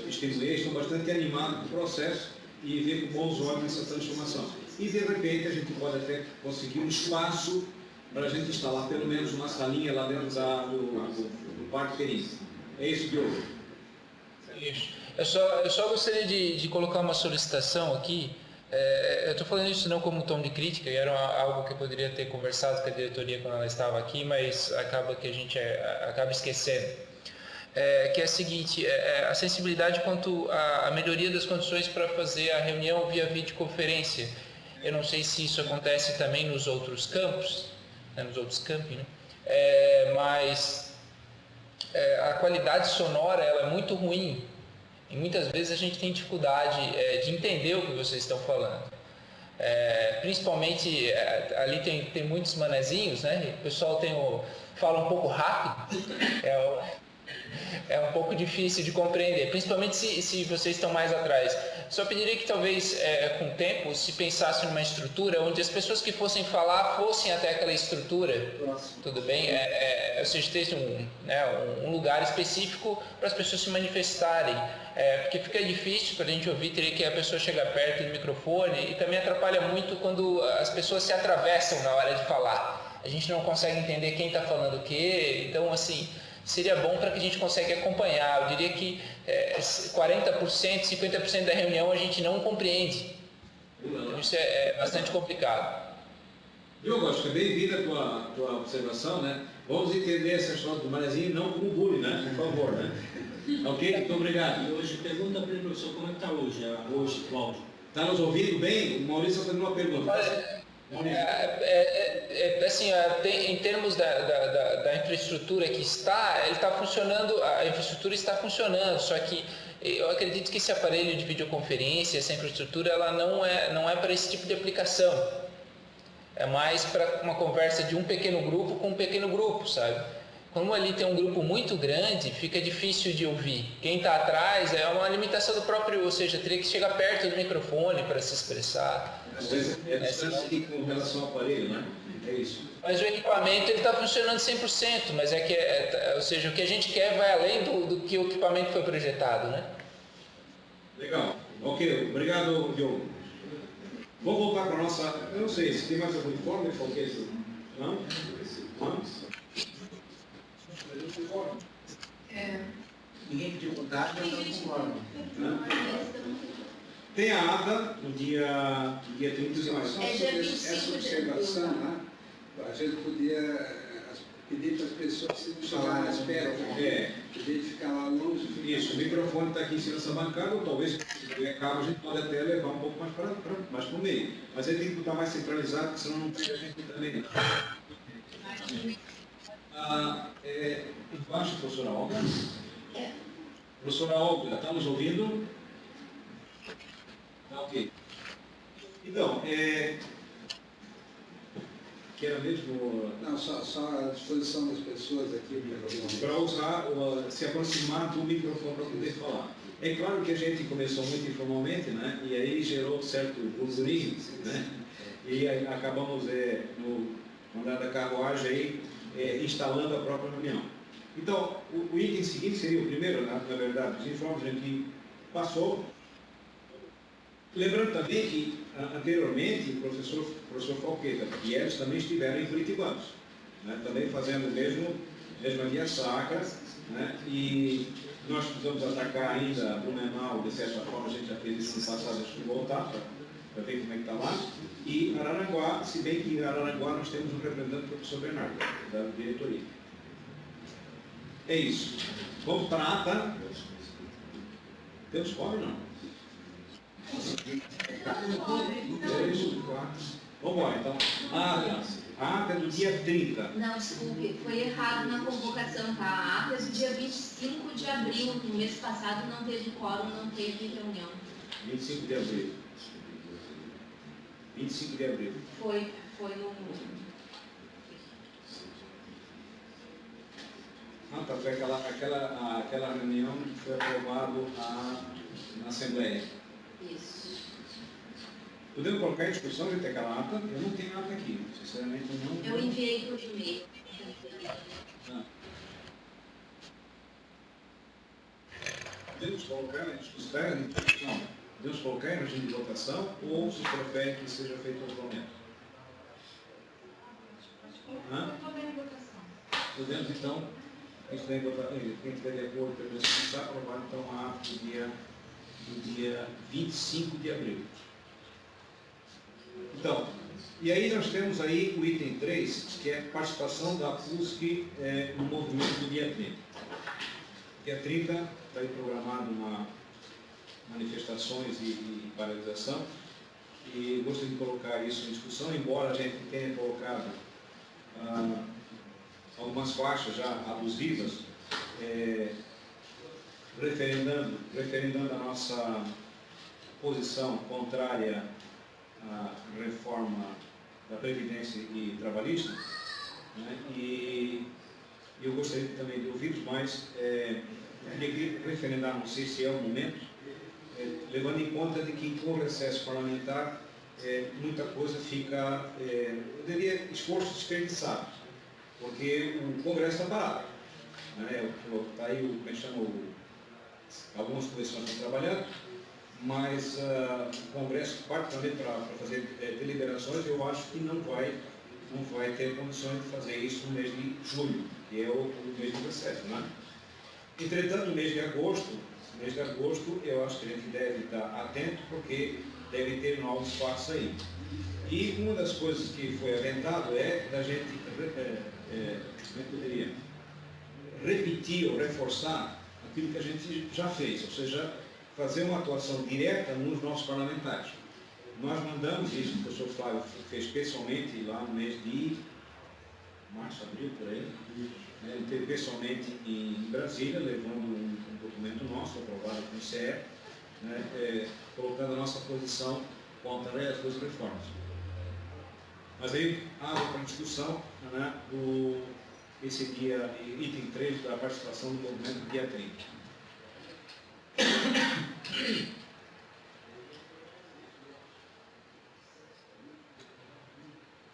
estimulei, estão bastante animados com o processo e vê com bons olhos essa transformação. E de repente a gente pode até conseguir um espaço para a gente instalar pelo menos uma salinha lá dentro do Parque Perícia. É isso, Diogo? Isso. Eu só gostaria de colocar uma solicitação aqui. Eu estou falando isso não como tom de crítica, era algo que eu poderia ter conversado com a diretoria quando ela estava aqui, mas acaba que a gente acaba esquecendo. Que é a seguinte, a sensibilidade quanto à melhoria das condições para fazer a reunião via videoconferência. Eu não sei se isso acontece também nos outros campos, nos outros campi, né? Mas a qualidade sonora ela é muito ruim. E muitas vezes a gente tem dificuldade de entender o que vocês estão falando. Principalmente, ali tem muitos manezinhos, né? O pessoal fala um pouco rápido, é um pouco difícil de compreender, principalmente se vocês estão mais atrás. Só pediria que talvez, com o tempo, se pensasse numa estrutura onde as pessoas que fossem falar fossem até aquela estrutura, tudo bem? Ou seja, ter um lugar específico para as pessoas se manifestarem, porque fica difícil para a gente ouvir, teria que a pessoa chegar perto do microfone, e também atrapalha muito quando as pessoas se atravessam na hora de falar. A gente não consegue entender quem está falando o quê, então assim, seria bom para que a gente consiga acompanhar. Eu diria que 40%, 50% da reunião a gente não compreende. Então isso é bastante complicado. Diogo, acho que é bem-vinda a tua observação, né? Vamos entender essa história do manezinho não como bullying, né? Por favor, né? Ok? Muito obrigado. E hoje, pergunta para o professor, como é que está hoje, Cláudio? Está nos ouvindo bem? O Maurício está fazendo uma pergunta. Assim, em termos da infraestrutura que está, ele está funcionando, a infraestrutura está funcionando, só que eu acredito que esse aparelho de videoconferência, essa infraestrutura, ela não é para esse tipo de aplicação. É mais para uma conversa de um pequeno grupo com um pequeno grupo, sabe? Como ali tem um grupo muito grande, fica difícil de ouvir. Quem está atrás é uma limitação do próprio, ou seja, teria que chegar perto do microfone para se expressar. É distância aqui com relação ao aparelho, né? É isso. Mas o equipamento está funcionando 100%, mas ou seja, o que a gente quer vai além do que o equipamento foi projetado, né? Legal. Ok, obrigado, Diogo. Vamos voltar para a nossa... Eu não sei, se tem mais algum informe, qualquer... Não? Não? Ninguém pediu vontade, eu não concordo. Tem a ata no dia 30 de maio. Só sobre essa observação, né? A gente podia pedir para as pessoas se não chegarem mais perto, podia ficar lá longe. Isso, o microfone está aqui em cima dessa bancada, ou talvez, se tiver cabo, a gente pode até levar um pouco mais para o meio. Mas ele tem que estar mais centralizado, porque senão não pega a gente também. Embaixo, professora Olga. Professora Olga, está nos ouvindo? Ok. Então, que era mesmo... Não, só a disposição das pessoas aqui para usar, se aproximar do microfone para poder falar. É claro que a gente começou muito informalmente, né? E aí gerou certo burburinho, né? E aí acabamos, no andar da carruagem, aí, instalando a própria reunião. Então, o item seguinte seria o primeiro, na verdade, os informes que passou. Lembrando também que, anteriormente, o professor Falqueta e eles também estiveram em Curitibanos, né? Também fazendo mesma via sacra, né? E nós precisamos atacar ainda Blumenau, de certa forma, a gente já fez isso no passado, acho que voltar para ver como é que está lá. E Araranguá, se bem que em Araranguá nós temos um representante, o professor Bernardo, da diretoria. É isso. Vamos para a ata. Temos fome ou não? Vamos embora, então. A ata é do dia 30. Não, desculpe, foi errado na convocação, tá? A ata é do dia 25 de abril. No mês passado não teve quórum, não teve reunião. 25 de abril. 25 de abril. Foi no... Tá, foi aquela reunião que foi aprovado na Assembleia. Isso. Podemos colocar em discussão de ter aquela ata? Eu não tenho ata aqui, sinceramente não. Eu enviei por e-mail. Podemos colocar em discussão? Podemos colocar em regime de votação ou se prefere que seja feito outro momento? Podemos, então, quem estiver de acordo, podemos começar a aprovar, então, a ata do dia 25 de abril. Então, e aí nós temos aí o item 3, que é a participação da PUSC no movimento do dia 30. Dia 30 está aí programado manifestações e paralisação, e gostaria de colocar isso em discussão, embora a gente tenha colocado algumas faixas já abusivas, referendando a nossa posição contrária à reforma da Previdência e Trabalhista, né? E eu gostaria também de ouvi-los, mas queria referendar, não sei se é o momento, levando em conta de que com o recesso parlamentar muita coisa fica, eu diria, esforço desperdiçado, porque o Congresso está parado. Está aí, como é que chama, algumas comissões estão trabalhando, mas o Congresso, particularmente para fazer deliberações, eu acho que não vai ter condições de fazer isso no mês de julho, que é o mês de recesso, né? Entretanto, no mês de agosto, eu acho que a gente deve estar atento, porque deve ter novos passos aí. E uma das coisas que foi aventado é da gente, como é que eu poderia, repetir ou reforçar aquilo que a gente já fez, ou seja, fazer uma atuação direta nos nossos parlamentares. Nós mandamos isso, o professor Flávio fez pessoalmente lá no mês de março, abril, por aí. Ele esteve pessoalmente em Brasília, levando um documento nosso, aprovado com o CE, né, colocando a nossa posição contra as duas reformas. Mas aí abre para discussão, né, esse dia, item 3 da participação do movimento, dia 30.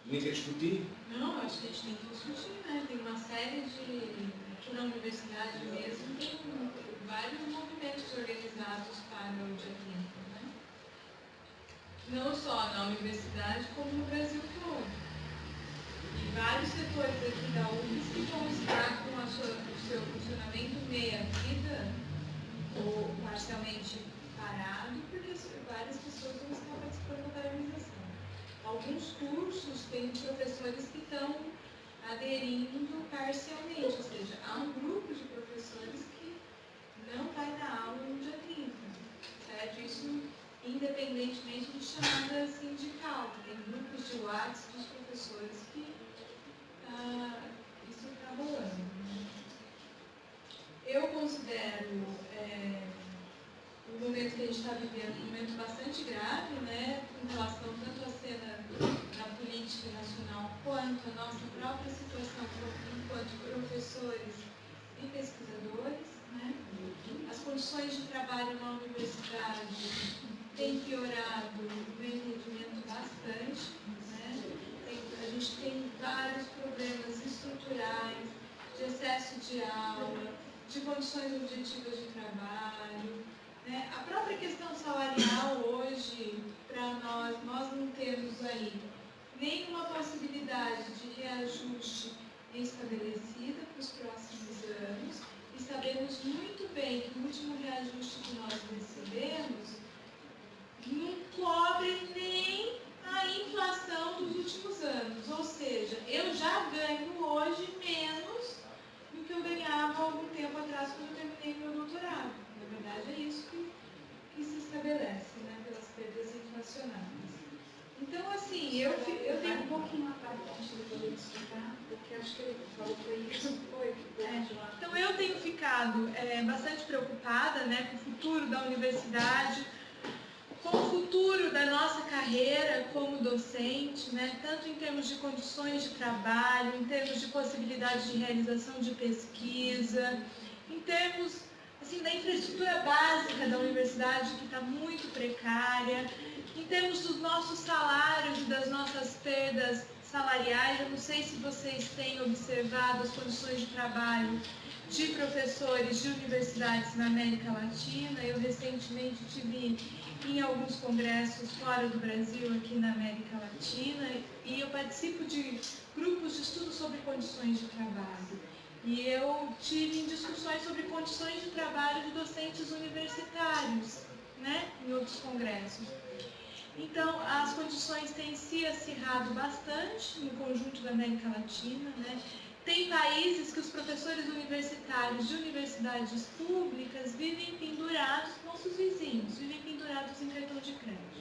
Nem quer discutir? Não, acho que a gente tem que discutir, né? Tem uma série de... Aqui na universidade mesmo tem vários movimentos organizados para o dia 30, né? Não só na universidade, como no Brasil todo. E vários setores aqui da UFSC vão estar com o seu funcionamento meia-vida ou parcialmente parado, porque várias pessoas vão estar participando da paralisação. Alguns cursos têm professores que estão aderindo parcialmente, ou seja, há um grupo de professores que não vai dar aula no dia 30, certo? Isso independentemente de chamada sindical, tem grupos de WhatsApp dos professores que isso está rolando. Eu considero o momento que a gente está vivendo um momento bastante grave, né, em relação tanto à cena da política nacional quanto à nossa própria situação enquanto professores e pesquisadores, né? As condições de trabalho na universidade têm piorado o meu entendimento bastante, né? A gente tem vários problemas estruturais, de excesso de aula, de condições objetivas de trabalho, né? A própria questão salarial hoje, para nós não temos aí nenhuma possibilidade de reajuste estabelecida para os próximos anos, e sabemos muito bem que o último reajuste que nós recebemos não cobre nem a inflação dos últimos anos, ou seja, eu já ganho hoje menos do que eu ganhava há algum tempo atrás quando eu terminei meu doutorado. Na verdade é isso que se estabelece, né, pelas perdas inflacionárias. Então, assim, eu tenho um pouquinho a parte de poder explicar, porque acho que ele falou que isso foi. Então, eu tenho ficado bastante preocupada, né, com o futuro da universidade, com o futuro da nossa carreira como docente, né, tanto em termos de condições de trabalho, em termos de possibilidade de realização de pesquisa, em termos assim, da infraestrutura básica da universidade, que está muito precária, em termos dos nossos salários e das nossas perdas salariais. Eu não sei se vocês têm observado as condições de trabalho de professores de universidades na América Latina. Eu recentemente tive em alguns congressos fora do Brasil, aqui na América Latina, e eu participo de grupos de estudo sobre condições de trabalho. E eu tive discussões sobre condições de trabalho de docentes universitários, né, em outros congressos. Então, as condições têm se acirrado bastante no conjunto da América Latina, né? Tem países que os professores universitários de universidades públicas vivem pendurados, nossos vizinhos, vivem pendurados em cartão de crédito,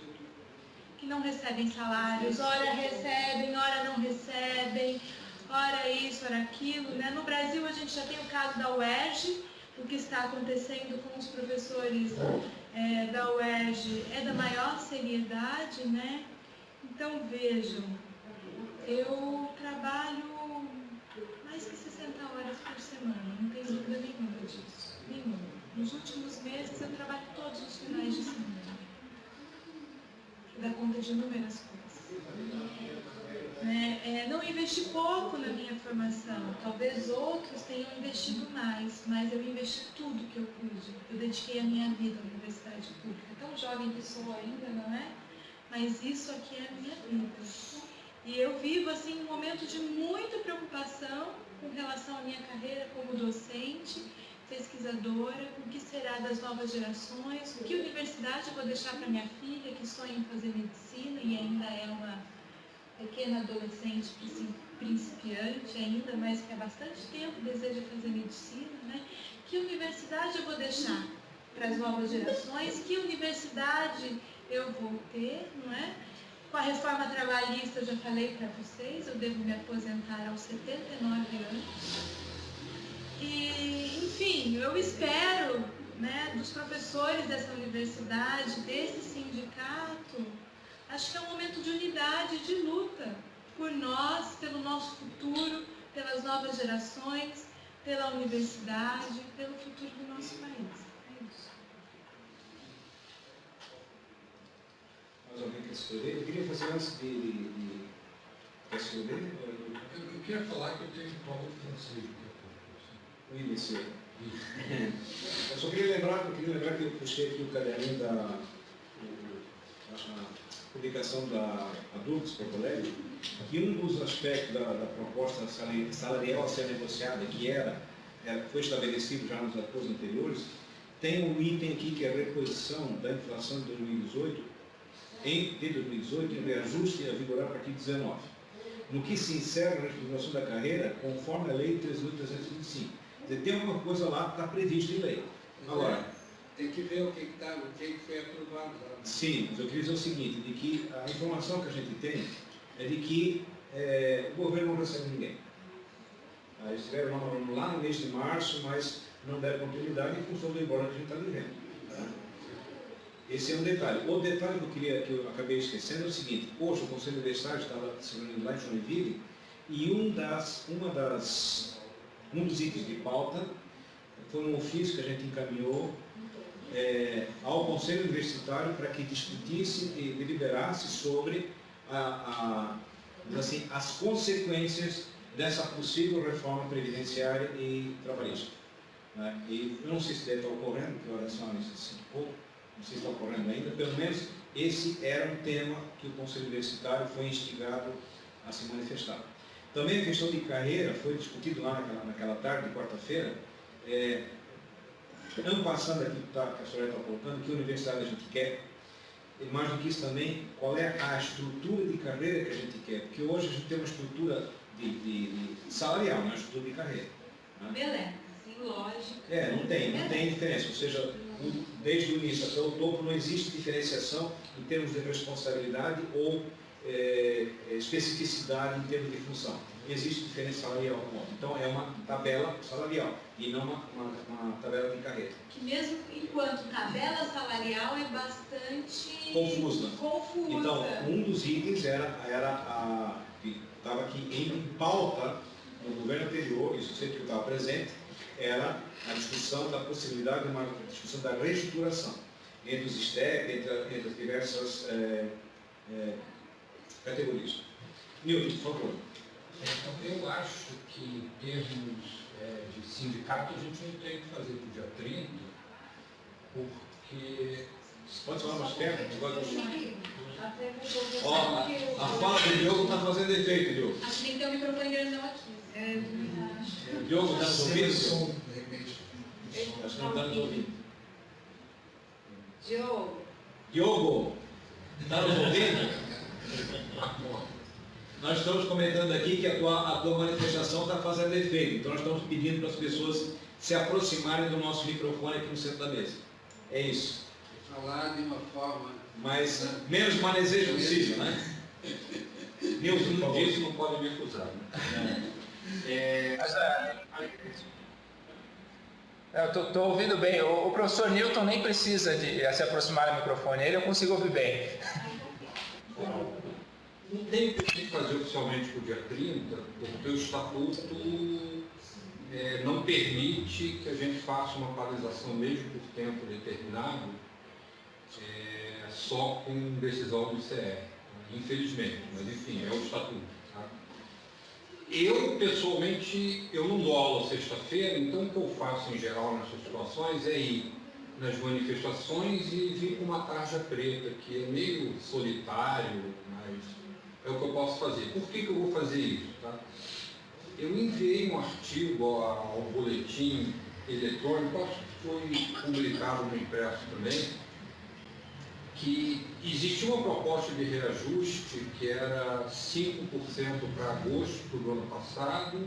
que não recebem salários, ora recebem, ora não recebem, ora isso, ora aquilo, né? No Brasil a gente já tem o caso da UERJ, o que está acontecendo com os professores da UERJ é da maior seriedade, né? Então vejam, eu trabalho mais que 60 horas por semana, não tenho dúvida nenhuma disso, nenhuma. Nos últimos meses eu trabalho todos os finais de semana, dá conta de inúmeras coisas. Não investi pouco na minha formação, talvez outros tenham investido mais, mas eu investi tudo que eu pude. Eu dediquei a minha vida à universidade pública. Tão jovem que sou ainda, não é? Mas isso aqui é a minha vida. E eu vivo assim um momento de muita preocupação com relação à minha carreira como docente, pesquisadora, com o que será das novas gerações, que universidade eu vou deixar para minha filha que sonha em fazer medicina e ainda é uma pequena adolescente principiante ainda, mas que há bastante tempo deseja fazer medicina, né? Que universidade eu vou deixar para as novas gerações? Que universidade eu vou ter, não é? Com a reforma trabalhista, eu já falei para vocês, eu devo me aposentar aos 79 anos. E, enfim, eu espero, né, dos professores dessa universidade, desse sindicato, acho que é um momento de unidade, de luta por nós, pelo nosso futuro, pelas novas gerações, pela universidade, pelo futuro do nosso país. É isso. Mais alguém quer escrever? Eu queria fazer antes de escrever. Eu queria falar que eu tenho prova de francês. Eu só queria lembrar que eu puxei aqui o caderninho da publicação da Adultos para o Colégio, que um dos aspectos da proposta salarial a ser negociada, que foi estabelecido já nos acordos anteriores, tem um item aqui que é a reposição da inflação de 2018, de 2018, em reajuste a vigorar a partir de 2019, no que se encerra a reestruturação da carreira conforme a Lei 3.325. Tem alguma coisa lá que está prevista em lei. Agora, tem que ver o que foi aprovado lá. Sim, mas eu queria dizer o seguinte, de que a informação que a gente tem é de que o governo não recebe ninguém. Eles estiveram lá no mês de março, mas não deram continuidade em função do embora que a gente está vivendo. Tá? Esse é um detalhe. O detalhe que eu acabei esquecendo é o seguinte: hoje o Conselho Universitário estava se reunindo lá em Joinville e um dos itens de pauta foi um ofício que a gente encaminhou ao Conselho Universitário para que discutisse e deliberasse sobre as consequências dessa possível reforma previdenciária e trabalhista. Né? E eu não sei se deve estar ocorrendo, porque olha só, não sei se está ocorrendo ainda, pelo menos esse era um tema que o Conselho Universitário foi instigado a se manifestar. Também a questão de carreira foi discutido lá naquela tarde de quarta-feira, passando aqui que a senhora está colocando, que universidade a gente quer, e mais do que isso também, qual é a estrutura de carreira que a gente quer, porque hoje a gente tem uma estrutura de salarial, não é estrutura de carreira. Né? Beleza, sem lógica. Não tem diferença, ou seja, desde o início até o topo não existe diferenciação em termos de responsabilidade ou especificidade em termos de função. Existe diferença salarial. Então é uma tabela salarial e não uma tabela de carreira. Que mesmo enquanto tabela salarial é bastante confusa. Então, um dos itens que estava aqui em pauta no governo anterior, isso sempre que estava presente, era a discussão da possibilidade de uma discussão da reestruturação entre os STEP, entre as diversas categorias. Nilton, por favor. Então, eu acho que em termos de sindicato a gente não tem que fazer para o dia 30, porque... Pode falar mais perto? Até vou Ó, a fala do Diogo está fazendo efeito, Diogo. acho que tem que ter um microfone grandão aqui. Diogo, está nos ouvindo? Som, de repente. Acho que não está nos ouvindo. Diogo, está nos ouvindo? Nós estamos comentando aqui que a tua manifestação está fazendo efeito. Então nós estamos pedindo para as pessoas se aproximarem do nosso microfone aqui no centro da mesa. É isso. Falar de uma forma... Mas menos manesejo possível, né? Nilson, não disse, não pode me acusar. Né? Eu estou ouvindo bem. O professor Newton nem precisa de se aproximar do microfone. Ele eu consigo ouvir bem. Não tem que fazer oficialmente para o dia 30, porque o estatuto não permite que a gente faça uma paralisação mesmo por tempo determinado, só com decisão do CR, infelizmente, mas enfim, é o estatuto. Tá? Eu, pessoalmente, eu não dou aula sexta-feira, então o que eu faço em geral nessas situações é ir nas manifestações e vir com uma tarja preta, que é meio solitário, mas é o que eu posso fazer. Por que eu vou fazer isso? Tá? Eu enviei um artigo ao boletim eletrônico, acho que foi publicado no impresso também, que existia uma proposta de reajuste que era 5% para agosto do ano passado,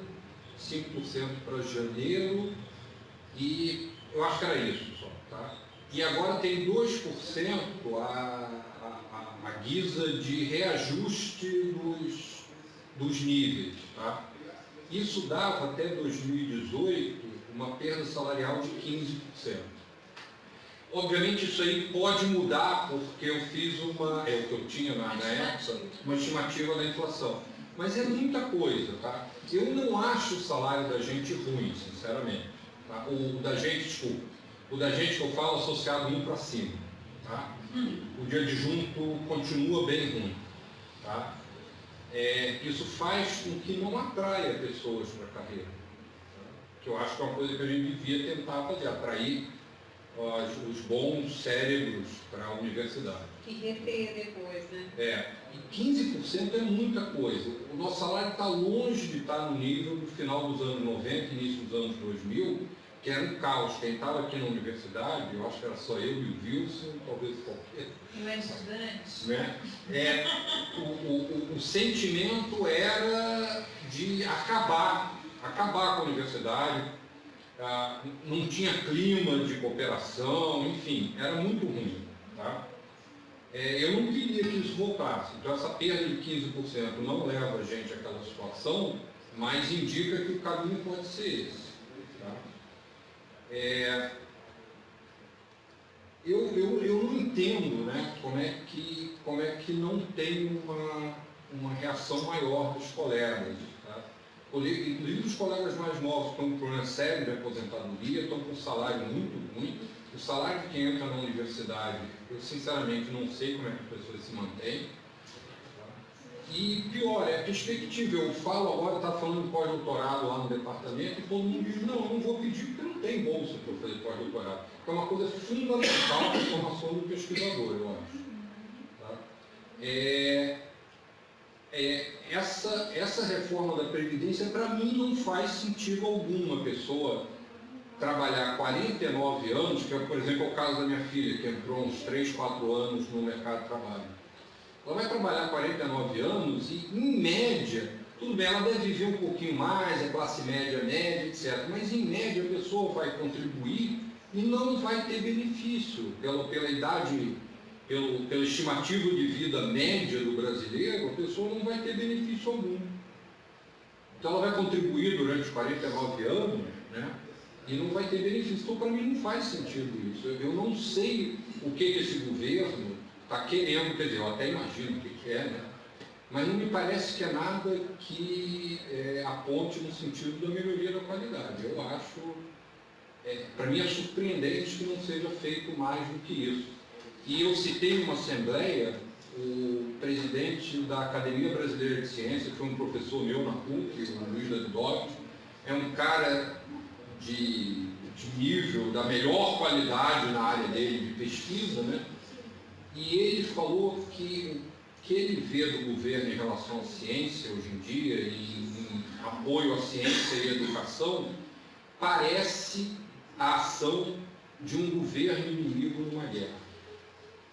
5% para janeiro, e eu acho que era isso só. Tá? E agora tem 2% a guisa de reajuste dos níveis. Tá? Isso dava até 2018 uma perda salarial de 15%. Obviamente isso aí pode mudar, porque eu fiz o que eu tinha na época, uma estimativa da inflação. Mas é muita coisa, tá? Eu não acho o salário da gente ruim, sinceramente. Tá? O da gente que eu falo associado 1 para cima. Tá? O de adjunto continua bem ruim. Tá? Isso faz com que não atraia pessoas para a carreira. Tá? Que eu acho que é uma coisa que a gente devia tentar fazer, atrair os bons cérebros para a universidade. Que reter depois, né? E 15% é muita coisa. O nosso salário está longe de estar no nível do final dos anos 90, início dos anos 2000, que era um caos. Quem estava aqui na universidade, eu acho que era só eu e o Wilson, talvez qualquer. Não é estudante? Né? O sentimento era de acabar com a universidade. Não tinha clima de cooperação, enfim, era muito ruim. Tá? Eu não queria que isso voltasse, então essa perda de 15% não leva a gente àquela situação, mas indica que o caminho pode ser esse. Tá? Eu não entendo, né, como é que não tem uma reação maior dos colegas. Tá? Inclusive os colegas mais novos estão com um problema sério de aposentadoria, estão com um salário muito ruim. O salário de quem entra na universidade, eu sinceramente não sei como é que as pessoas se mantêm. E pior, é a perspectiva. Eu falo agora, está falando de pós-doutorado lá no departamento, e todo mundo diz, não, eu não vou pedir porque não tem bolsa para eu fazer pós-doutorado. É uma coisa fundamental para a formação do pesquisador, eu acho. Tá? Essa reforma da Previdência, para mim, não faz sentido algum uma pessoa trabalhar 49 anos, que é, por exemplo, o caso da minha filha, que entrou uns 3, 4 anos no mercado de trabalho. Ela vai trabalhar 49 anos e, em média, tudo bem, ela deve viver um pouquinho mais, é classe média, etc. Mas, em média, a pessoa vai contribuir e não vai ter benefício pela idade, pelo estimativo de vida média do brasileiro, a pessoa não vai ter benefício algum. Então, ela vai contribuir durante os 49 anos, né? E não vai ter benefício. Então, para mim, não faz sentido isso. Eu não sei o que esse governo está querendo, quer dizer, eu até imagino o que é, né? Mas não me parece que é nada que aponte no sentido da melhoria da qualidade. Eu acho, para mim é surpreendente que não seja feito mais do que isso. E eu citei numa assembleia o presidente da Academia Brasileira de Ciência, que foi um professor meu na PUC, o Luiz Davidoff, é um cara de nível, da melhor qualidade na área dele de pesquisa, né? E ele falou que o que ele vê do governo em relação à ciência hoje em dia, em apoio à ciência e à educação, parece a ação de um governo inimigo numa guerra,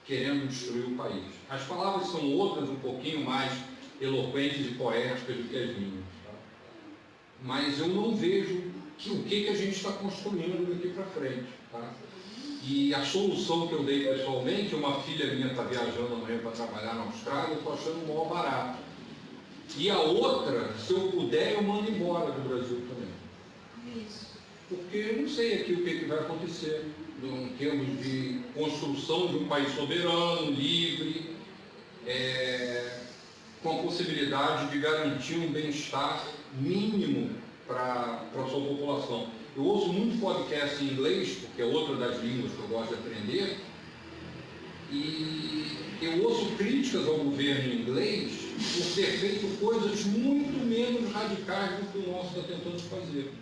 querendo destruir o país. As palavras são outras, um pouquinho mais eloquentes e poéticas do que as minhas. Tá? Mas eu não vejo o que a gente está construindo daqui para frente. Tá? E a solução que eu dei pessoalmente, uma filha minha está viajando amanhã para trabalhar na Austrália, eu estou achando o maior barato. E a outra, se eu puder, eu mando embora do Brasil também. Isso. Porque eu não sei aqui o que vai acontecer em termos de construção de um país soberano, livre, com a possibilidade de garantir um bem-estar mínimo para a sua população. Eu ouço muito podcast em inglês, porque é outra das línguas que eu gosto de aprender, e eu ouço críticas ao governo inglês por ter feito coisas muito menos radicais do que o nosso está tentando fazer.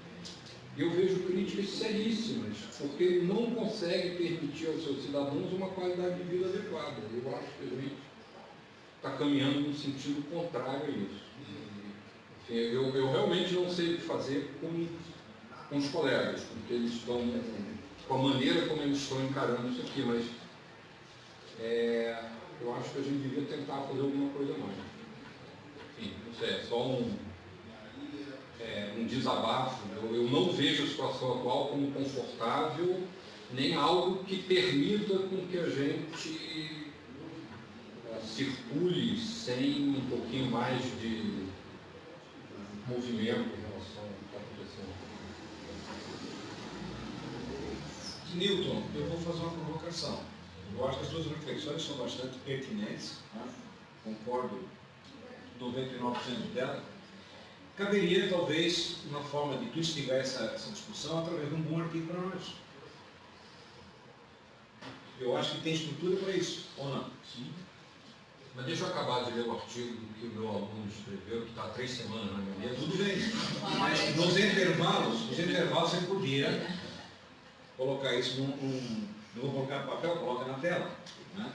Eu vejo críticas seríssimas, porque ele não consegue permitir aos seus cidadãos uma qualidade de vida adequada. Eu acho que a gente está caminhando no sentido contrário a isso. Enfim, eu realmente não sei o que fazer com os colegas, porque eles estão, com a maneira como eles estão encarando isso aqui, mas eu acho que a gente devia tentar fazer alguma coisa mais. Enfim, não sei, é só um desabafo. Eu não vejo a situação atual como confortável, nem algo que permita com que a gente circule sem um pouquinho mais de movimento em relação ao que está acontecendo. Newton, eu vou fazer uma provocação. Eu acho que as suas reflexões são bastante pertinentes, tá? Concordo 99% dela. Caberia, talvez, uma forma de tu instigar essa discussão através de um bom artigo para nós. Eu acho que tem estrutura para isso, ou não? Sim. Mas deixa eu acabar de ler o artigo que o meu aluno escreveu, que está há 3 semanas na minha mesa. Tudo bem. Mas nos intervalos você podia colocar isso não vou colocar no papel, coloca na tela, né?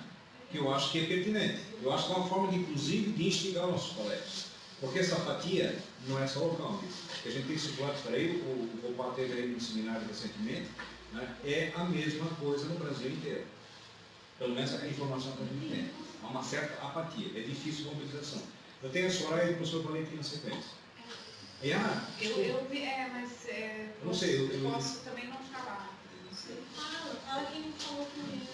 Que eu acho que é pertinente. Eu acho que é uma forma, inclusive, de instigar nossos colegas. Porque essa apatia não é só local. A gente tem que situar para ele, o Paulo teve aí no seminário recentemente, né? É a mesma coisa no Brasil inteiro. Pelo menos a informação que a gente tem. Há uma certa apatia, é difícil a mobilização. Eu tenho a Soraya e o professor Valentim na sequência. Eu vi, mas eu não sei, eu posso também não falar. Não sei. Fala quem não falou primeiro.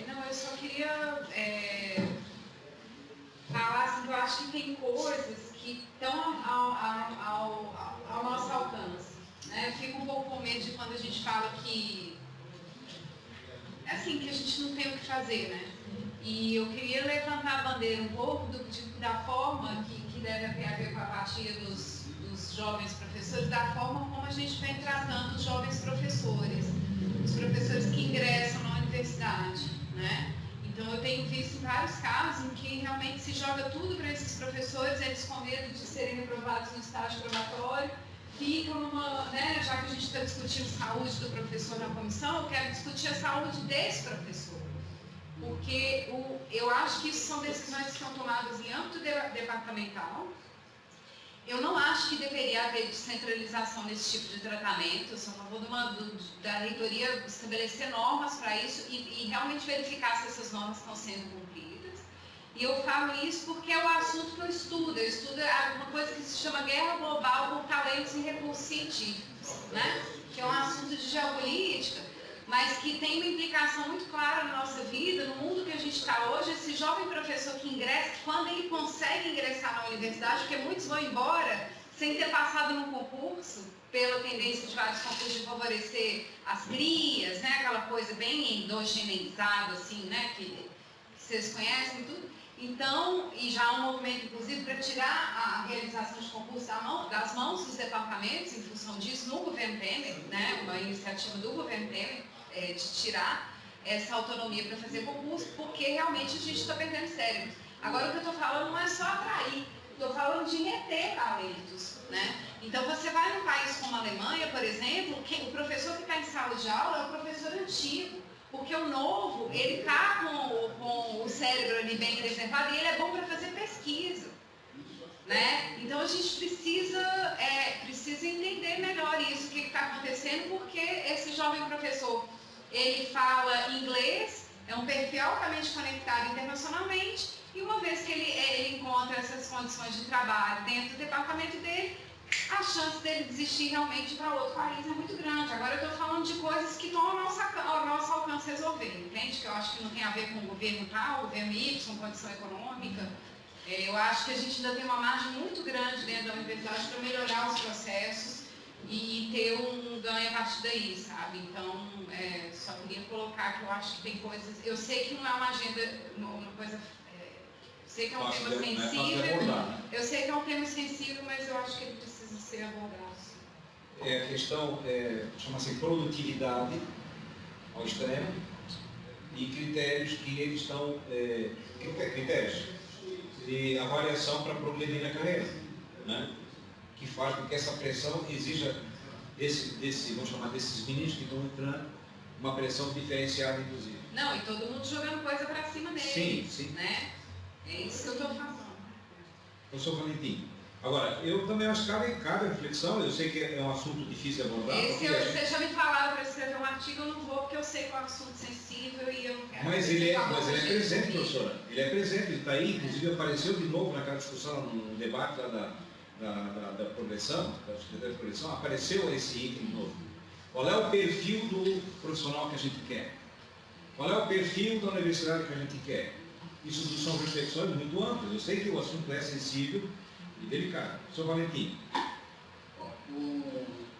Não, eu só queria falar assim, que eu acho que tem coisas que estão ao nosso alcance. Né? Eu fico um pouco com medo de quando a gente fala que que a gente não tem o que fazer, né? E eu queria levantar a bandeira um pouco da forma que deve ter a ver com a apatia dos jovens professores, da forma como a gente vem tratando os jovens professores, os professores que ingressam na universidade, né? Então eu tenho visto vários casos em que realmente se joga tudo para esses professores, eles com medo de serem reprovados no estágio probatório, ficam numa, né, já que a gente está discutindo saúde do professor na comissão, eu quero discutir a saúde desse professor. Porque eu acho que isso são decisões que são tomadas em âmbito departamental. Eu não acho que deveria haver descentralização nesse tipo de tratamento. Eu sou a favor da reitoria estabelecer normas para isso e realmente verificar se essas normas estão sendo cumpridas. E eu falo isso porque é o assunto que eu estudo. Eu estudo uma coisa que se chama guerra global por talentos e recursos científicos, né? Que é um assunto de geopolítica, mas que tem uma implicação muito clara na nossa vida, no mundo que a gente está hoje. Esse jovem professor que ingressa, quando ele consegue ingressar na universidade, porque muitos vão embora sem ter passado num concurso, pela tendência de vários concursos de favorecer as crias, né? Aquela coisa bem endogeneizada, assim, né? Que vocês conhecem tudo. Então, e já há um movimento, inclusive, para tirar a realização de concursos das mãos dos departamentos, em função disso, no governo Temer, né? Uma iniciativa do governo Temer, de tirar essa autonomia para fazer concurso, porque realmente a gente está perdendo cérebro. Agora, o que eu estou falando não é só atrair estou falando de reter talentos, né? Então você vai num país como a Alemanha, por exemplo, o professor que está em sala de aula é o professor antigo, porque o novo, ele está com o cérebro ali bem preservado e ele é bom para fazer pesquisa, né? Então a gente precisa entender melhor isso, o que está acontecendo, porque esse jovem professor, ele fala inglês, é um perfil altamente conectado internacionalmente, e uma vez que ele encontra essas condições de trabalho dentro do departamento dele, a chance dele desistir realmente para outro país é muito grande. Agora eu estou falando de coisas que estão ao nosso alcance resolver, entende? Que eu acho que não tem a ver com o governo tal, governo Y, condição econômica. Eu acho que a gente ainda tem uma margem muito grande dentro da universidade para melhorar os processos e ter um ganho a partir daí, sabe? Então, só queria colocar que eu acho que tem coisas... Eu sei que não é uma agenda, uma coisa... sei que é um tema sensível, eu sei que é um tema sensível, mas eu acho que ele precisa ser abordado. A questão chama-se produtividade ao extremo e critérios que eles estão... critérios de avaliação para progredir na carreira, né? Que faz com que essa pressão exija vamos chamar desses meninos que estão entrando, uma pressão diferenciada, inclusive. Não, e todo mundo jogando coisa para cima deles, sim. Né? É isso que eu estou falando. Professor Valentim, agora, eu também acho que cabe a reflexão, eu sei que é um assunto difícil de abordar. Você já me falaram para escrever um artigo, eu não vou, porque eu sei que é um assunto sensível e eu não quero. Mas ele é presente, professora. Ele é presente, ele está aí, inclusive apareceu de novo naquela discussão, no debate lá da progressão, da Secretaria de Progressão, apareceu esse item de novo. Qual é o perfil do profissional que a gente quer? Qual é o perfil da universidade que a gente quer? Isso são reflexões muito amplas. Eu sei que o assunto é sensível e delicado. Sr. Valentim.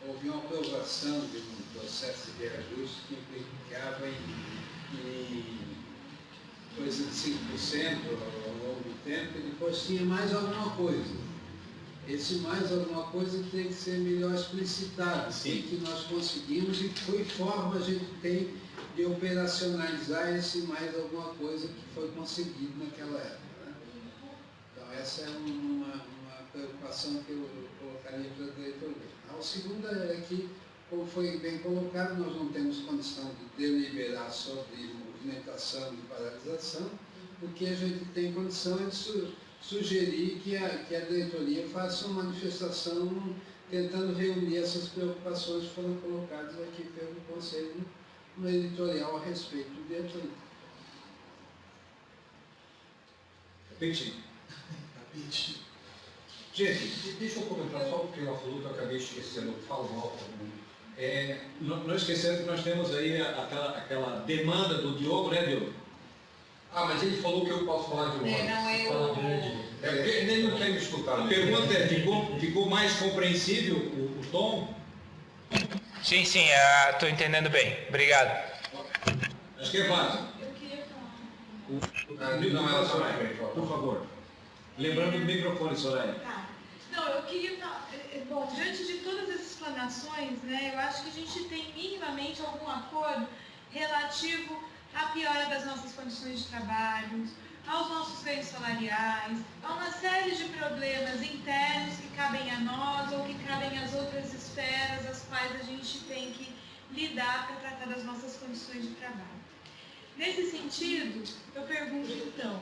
Houve uma aprovação de um processo de reajuste que implicava em coisa de 5% ao longo do tempo, e depois tinha mais alguma coisa. Esse mais alguma coisa tem que ser melhor explicitado, assim que nós conseguimos e que forma a gente tem de operacionalizar esse mais alguma coisa que foi conseguido naquela época. Né? Então essa é uma preocupação que eu colocaria para a diretoria. A segunda é que, como foi bem colocado, nós não temos condição de deliberar sobre movimentação e paralisação, o que a gente tem condição de sugerir que a diretoria faça uma manifestação tentando reunir essas preocupações que foram colocadas aqui pelo Conselho no editorial a respeito do diretoria. Capite. Gente, deixa eu comentar só porque ela falou que eu acabei esquecendo. Fala mal. Não esquecendo que nós temos aí aquela demanda do Diogo, né, Diogo? Ah, mas ele falou que eu posso falar de uma. Ele não quer me escutar. A pergunta é, ficou mais compreensível o tom? Sim, estou entendendo bem. Obrigado. Acho que é válido. Eu queria falar. Não, ela Soraya, por favor. Lembrando do microfone, Soraya. Tá. Não, eu queria falar. Bom, diante de todas essas explanações, né, eu acho que a gente tem minimamente algum acordo relativo à piora das nossas condições de trabalho, aos nossos ganhos salariais, a uma série de problemas internos que cabem a nós ou que cabem às outras esferas às quais a gente tem que lidar para tratar das nossas condições de trabalho. Nesse sentido, eu pergunto então,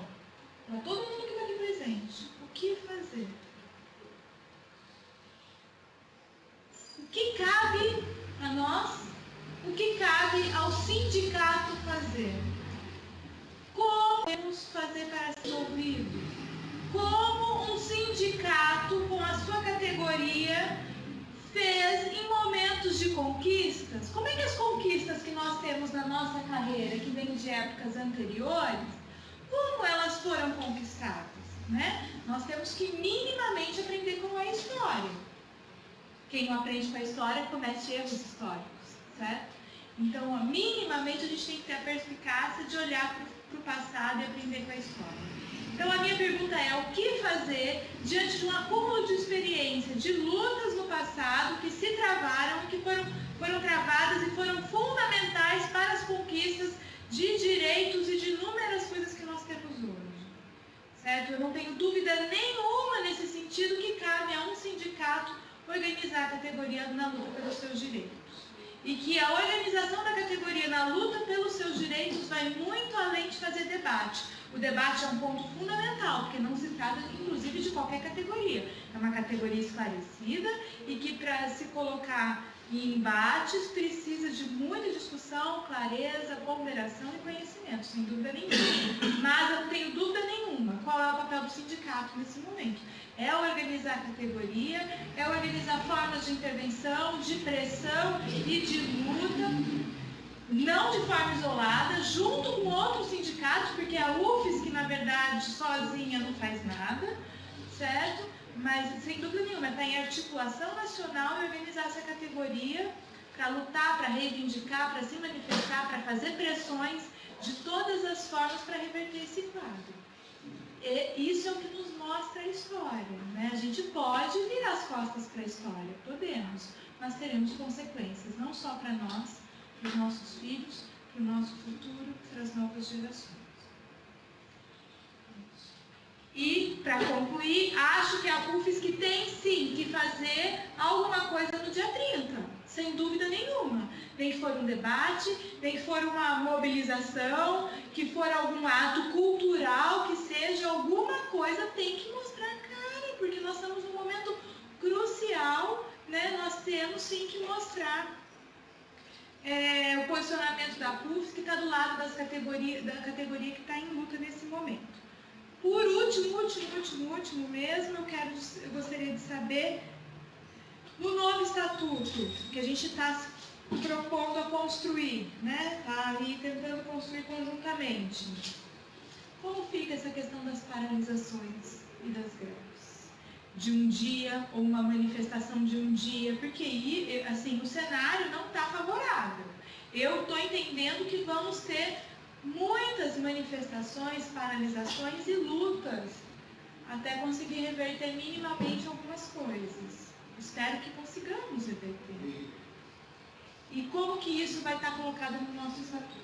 para todo mundo que está aqui presente, o que fazer? O que cabe a nós? O que cabe ao sindicato fazer? Como podemos fazer para ser ouvido? Como um sindicato, com a sua categoria, fez em momentos de conquistas? Como é que as conquistas que nós temos na nossa carreira, que vêm de épocas anteriores, como elas foram conquistadas? Né? Nós temos que minimamente aprender com a história. Quem não aprende com a história comete erros históricos, certo? Então, minimamente a gente tem que ter a perspicácia de olhar para o passado e aprender com a história. Então, a minha pergunta é, o que fazer diante de um acúmulo de experiência, de lutas no passado que se travaram e que foram travadas e foram fundamentais para as conquistas de direitos e de inúmeras coisas que nós temos hoje. Certo? Eu não tenho dúvida nenhuma nesse sindicato organizar a categoria na luta pelos seus direitos. E que a organização da categoria na luta pelos seus direitos vai muito além de fazer debate. O debate é um ponto fundamental, porque não se trata, inclusive, de qualquer categoria. É uma categoria esclarecida e que, para se colocar em embates, precisa de muita discussão, clareza, ponderação e conhecimento, sem dúvida nenhuma. Mas eu não tenho dúvida nenhuma qual é o papel do sindicato nesse momento. É organizar a categoria, é organizar formas de intervenção, de pressão e de luta, não de forma isolada, junto com outros sindicatos, porque a UFSC, na verdade, sozinha não faz nada, certo? Mas, sem dúvida nenhuma, está em articulação nacional e organizar essa categoria para lutar, para reivindicar, para se manifestar, para fazer pressões de todas as formas para reverter esse quadro. E isso é o que nos mostra a história, né? A gente pode virar as costas para a história, podemos, mas teremos consequências, não só para nós, para os nossos filhos, para o nosso futuro, para as novas gerações. E, para concluir, acho que a UFSC tem sim que fazer alguma coisa no dia 30, sem dúvida nenhuma. Nem que for um debate, nem que for uma mobilização, que for algum ato cultural, que seja alguma coisa, tem que mostrar a cara, porque nós estamos num momento crucial, né? Nós temos sim que mostrar o posicionamento da UFSC, que está do lado da categoria que está em luta nesse momento. Por último mesmo, eu gostaria de saber, no novo estatuto que a gente está propondo a construir, né? Está aí tentando construir conjuntamente, como fica essa questão das paralisações e das greves? De um dia, ou uma manifestação de um dia, porque aí, assim, o cenário não está favorável. Eu estou entendendo que vamos ter muitas manifestações, paralisações e lutas até conseguir reverter minimamente algumas coisas. Espero que consigamos reverter. E como que isso vai estar colocado no nosso estatuto?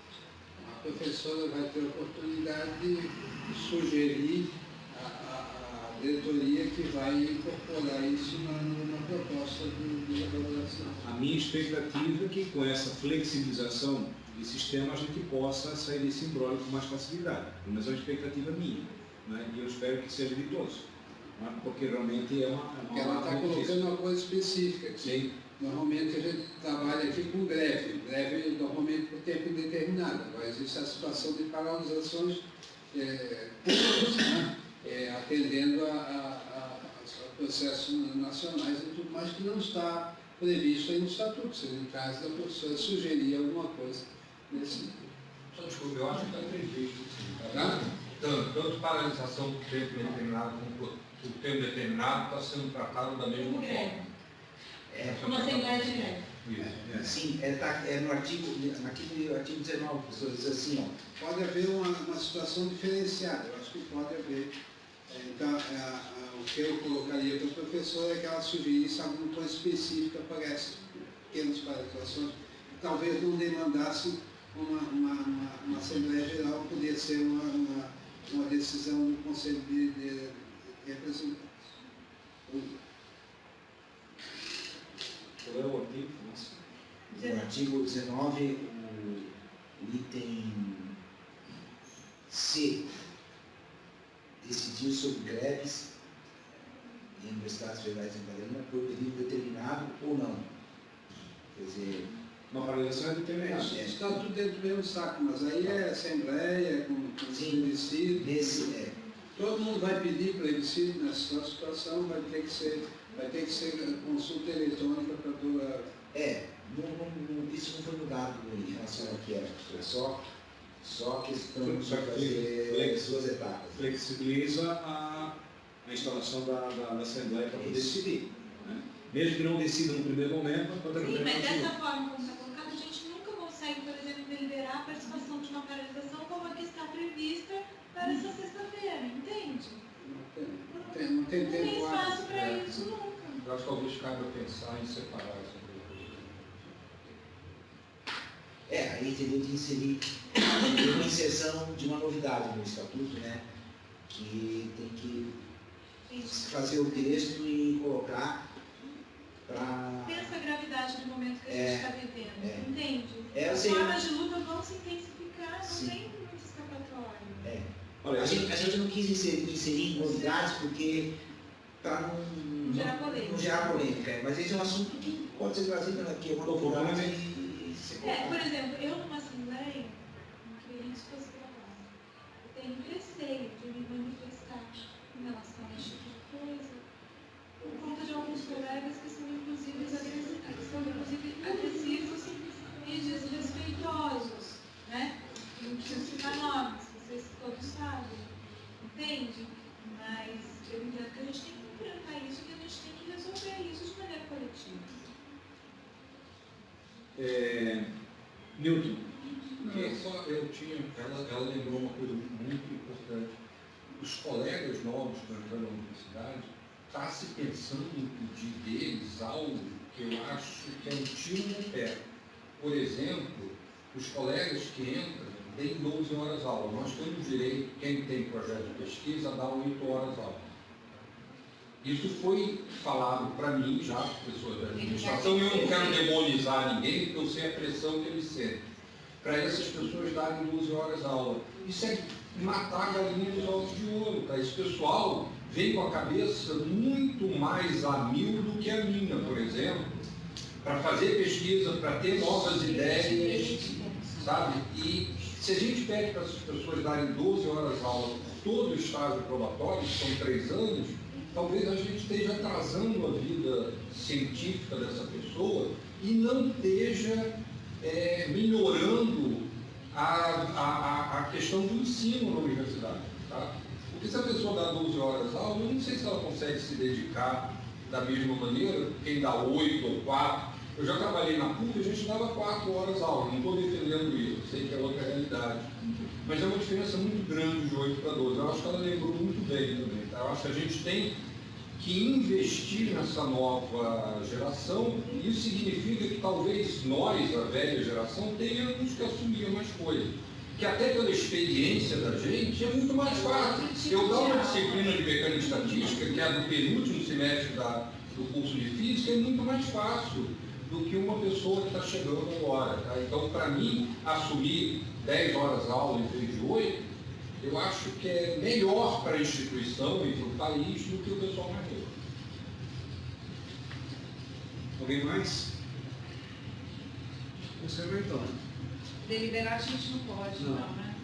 A professora vai ter a oportunidade de sugerir a diretoria que vai incorporar isso na proposta de elaboração. A minha expectativa é que com essa flexibilização de sistema a gente possa sair desse imbróglio com mais facilidade. Mas é uma expectativa minha, né? E eu espero que seja de todos, né? Porque realmente é uma ela está colocando uma coisa específica aqui. Sim. Normalmente a gente trabalha aqui com greve normalmente por tempo indeterminado. Agora existe a situação de paralisações públicas, né? Atendendo a processos nacionais e tudo mais que não está previsto aí no estatuto. Seria em caso da professora sugerir alguma coisa nesse sentido. Só desculpa, eu acho que está previsto. Tá? Tanto paralisação por tempo determinado como por tempo determinado está sendo tratado da mesma forma. Uma assembleia de greve. Sim, no artigo 19, a pessoa diz assim, ó. Pode haver uma situação diferenciada, eu acho que pode haver. Então, o que eu colocaria para o professor é que ela sugerisse alguma coisa específica para essas pequenas paralisações, que talvez não demandasse uma Assembleia Geral, poderia ser uma decisão do Conselho de Representantes. Qual é o artigo? No artigo 19, o item C, decidir sobre greves em universidades federais em Paraná por período determinado ou não. Quer dizer, uma paralisação é determinada. Está tudo dentro do mesmo saco, mas aí é Assembleia, com plebiscito. Todo mundo vai pedir plebiscito nessa situação, vai ter que ser consulta eletrônica para toda. Isso não foi mudado em relação ao que era, só questão de fazer suas etapas. Flexibiliza a instalação da Assembleia para poder decidir. Né? Mesmo que não decida no primeiro momento, pode Sim, mas dessa forma como está colocado, a gente nunca consegue, por exemplo, deliberar a participação de uma paralisação como a que está prevista para essa sexta-feira, entende? Não tem tempo espaço para isso nunca. Eu acho que talvez caiba pensar em separar essa coisa. Aí teria que inserir uma inserção de uma novidade no estatuto, né? Que tem que fazer o texto e colocar Pensa a gravidade do momento que a gente está vivendo, entende? Assim, as formas de luta vão se intensificar, não sim. tem muito escapatório. Olha, a gente não quis inserir novidades porque para não gerar polêmica. Mas esse é um assunto que pode ser trazido aqui uma novidade e ser colocado. Por exemplo, eu numa assembleia, não queria que isso fosse gravado. Eu tenho receio de me manifestar em relação a esse tipo de coisa, por conta de alguns colegas que são inclusive agressivos e desrespeitosos, né? Não preciso citar nomes, vocês todos sabem, entende? Mas eu entendo que a gente tem que enfrentar isso e que a gente tem que resolver isso de maneira coletiva. Newton. Ela lembrou uma coisa muito importante. Os colegas novos que estão entrando na universidade, está se pensando em pedir deles algo que eu acho que é um tiro no pé. Por exemplo, os colegas que entram têm 12 horas aula. Nós temos direito, quem tem projeto de pesquisa, a dar 8 horas aula. Isso foi falado para mim já, pessoas da administração, e eu não quero demonizar ninguém, porque eu sei a pressão que eles sentem. Para essas pessoas darem 12 horas aula. Isso é matar a galinha dos ovos de ouro, tá? Esse pessoal vem com a cabeça muito mais a mil do que a minha, por exemplo, para fazer pesquisa, para ter novas ideias, sabe? E se a gente pede para essas pessoas darem 12 horas aula por todo o estágio probatório, que são 3 anos, talvez a gente esteja atrasando a vida científica dessa pessoa e não esteja melhorando a questão do ensino na universidade. Tá? Porque se a pessoa dá 12 horas aula, eu não sei se ela consegue se dedicar da mesma maneira, quem dá 8 ou 4. Eu já trabalhei na PUC e a gente dava 4 horas aula, não estou defendendo isso, sei que é outra realidade. Mas é uma diferença muito grande de 8 para 12. Eu acho que ela lembrou muito bem também. Tá? Eu acho que a gente tem que investir nessa nova geração, e isso significa que talvez nós, a velha geração, tenhamos que assumir mais coisas. Que até pela experiência da gente é muito mais fácil. Eu dar uma disciplina de mecânica e estatística, que é do penúltimo semestre do curso de física, é muito mais fácil do que uma pessoa que está chegando agora. Tá? Então, para mim, assumir 10 horas aula em vez de 8, eu acho que é melhor para a instituição e para o país do que o pessoal mais novo. Alguém mais? Você então. Deliberar a gente não pode, não, né?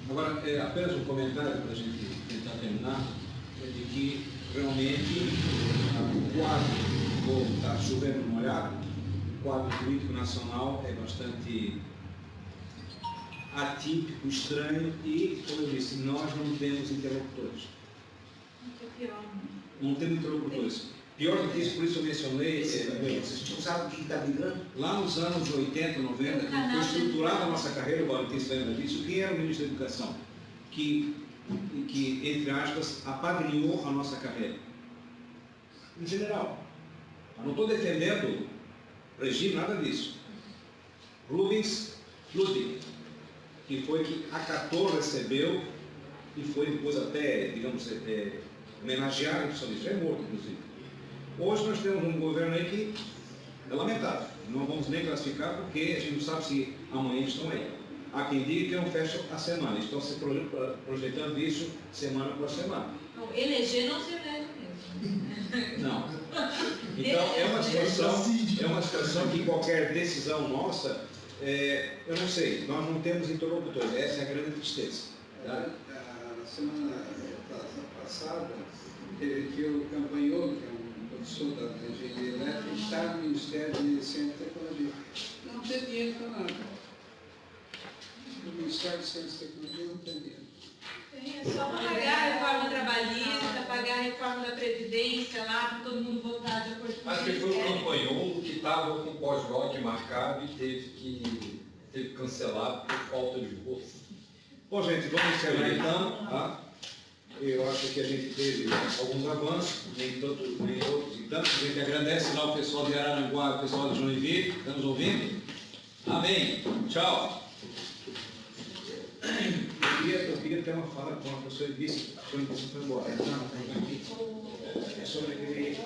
Agora, apenas um comentário para a gente tentar terminar, é de que realmente o quadro, ou está chovendo no molhado, o quadro político nacional é bastante atípico, estranho e, como eu disse, nós não temos interlocutores. Não temos interlocutores. Pior do que isso, por isso eu mencionei, vocês não sabem o que está brigando? lá nos anos 80, 90, quando foi estruturada a nossa carreira, o Valentista lembra disso, quem era o ministro da Educação? Que, entre aspas, apadrinhou a nossa carreira. Em geral. Eu não estou defendendo regime, nada disso. Rubens Ludwig, que foi que acatou, recebeu e foi depois até, digamos, homenageado por São Luís, é morto, inclusive. Hoje nós temos um governo aí que é lamentável. Não vamos nem classificar porque a gente não sabe se amanhã estão aí. Há quem diga que não fecha a semana. Estão se projetando isso semana por semana. Não, eleger não se elege mesmo. Não. Então é uma situação que qualquer decisão nossa, eu não sei, nós não temos interlocutores, essa é a grande tristeza. Tá? Na semana passada, teve aqui o Campanholo, que é um professor da engenharia elétrica, está no Ministério de Ciência e Tecnologia. Não tem dinheiro para nada. No Ministério de Ciência e Tecnologia não tem dinheiro. É só para pagar a reforma trabalhista, pagar a reforma da Previdência lá, para todo mundo voltar de acordo com o Acho que foi o Campanholo que estava com o pós-doc marcado e teve que cancelar por falta de bolsa. Bom, gente, vamos encerrar então. Tá? Eu acho que a gente teve alguns avanços, nem todos e tantos. A gente agradece lá o pessoal de Araranguá, o pessoal de Joinville, que está nos ouvindo. Amém. Tchau. Eu queria ter uma fala com a professora Vice, quando você foi embora. É sobre aquele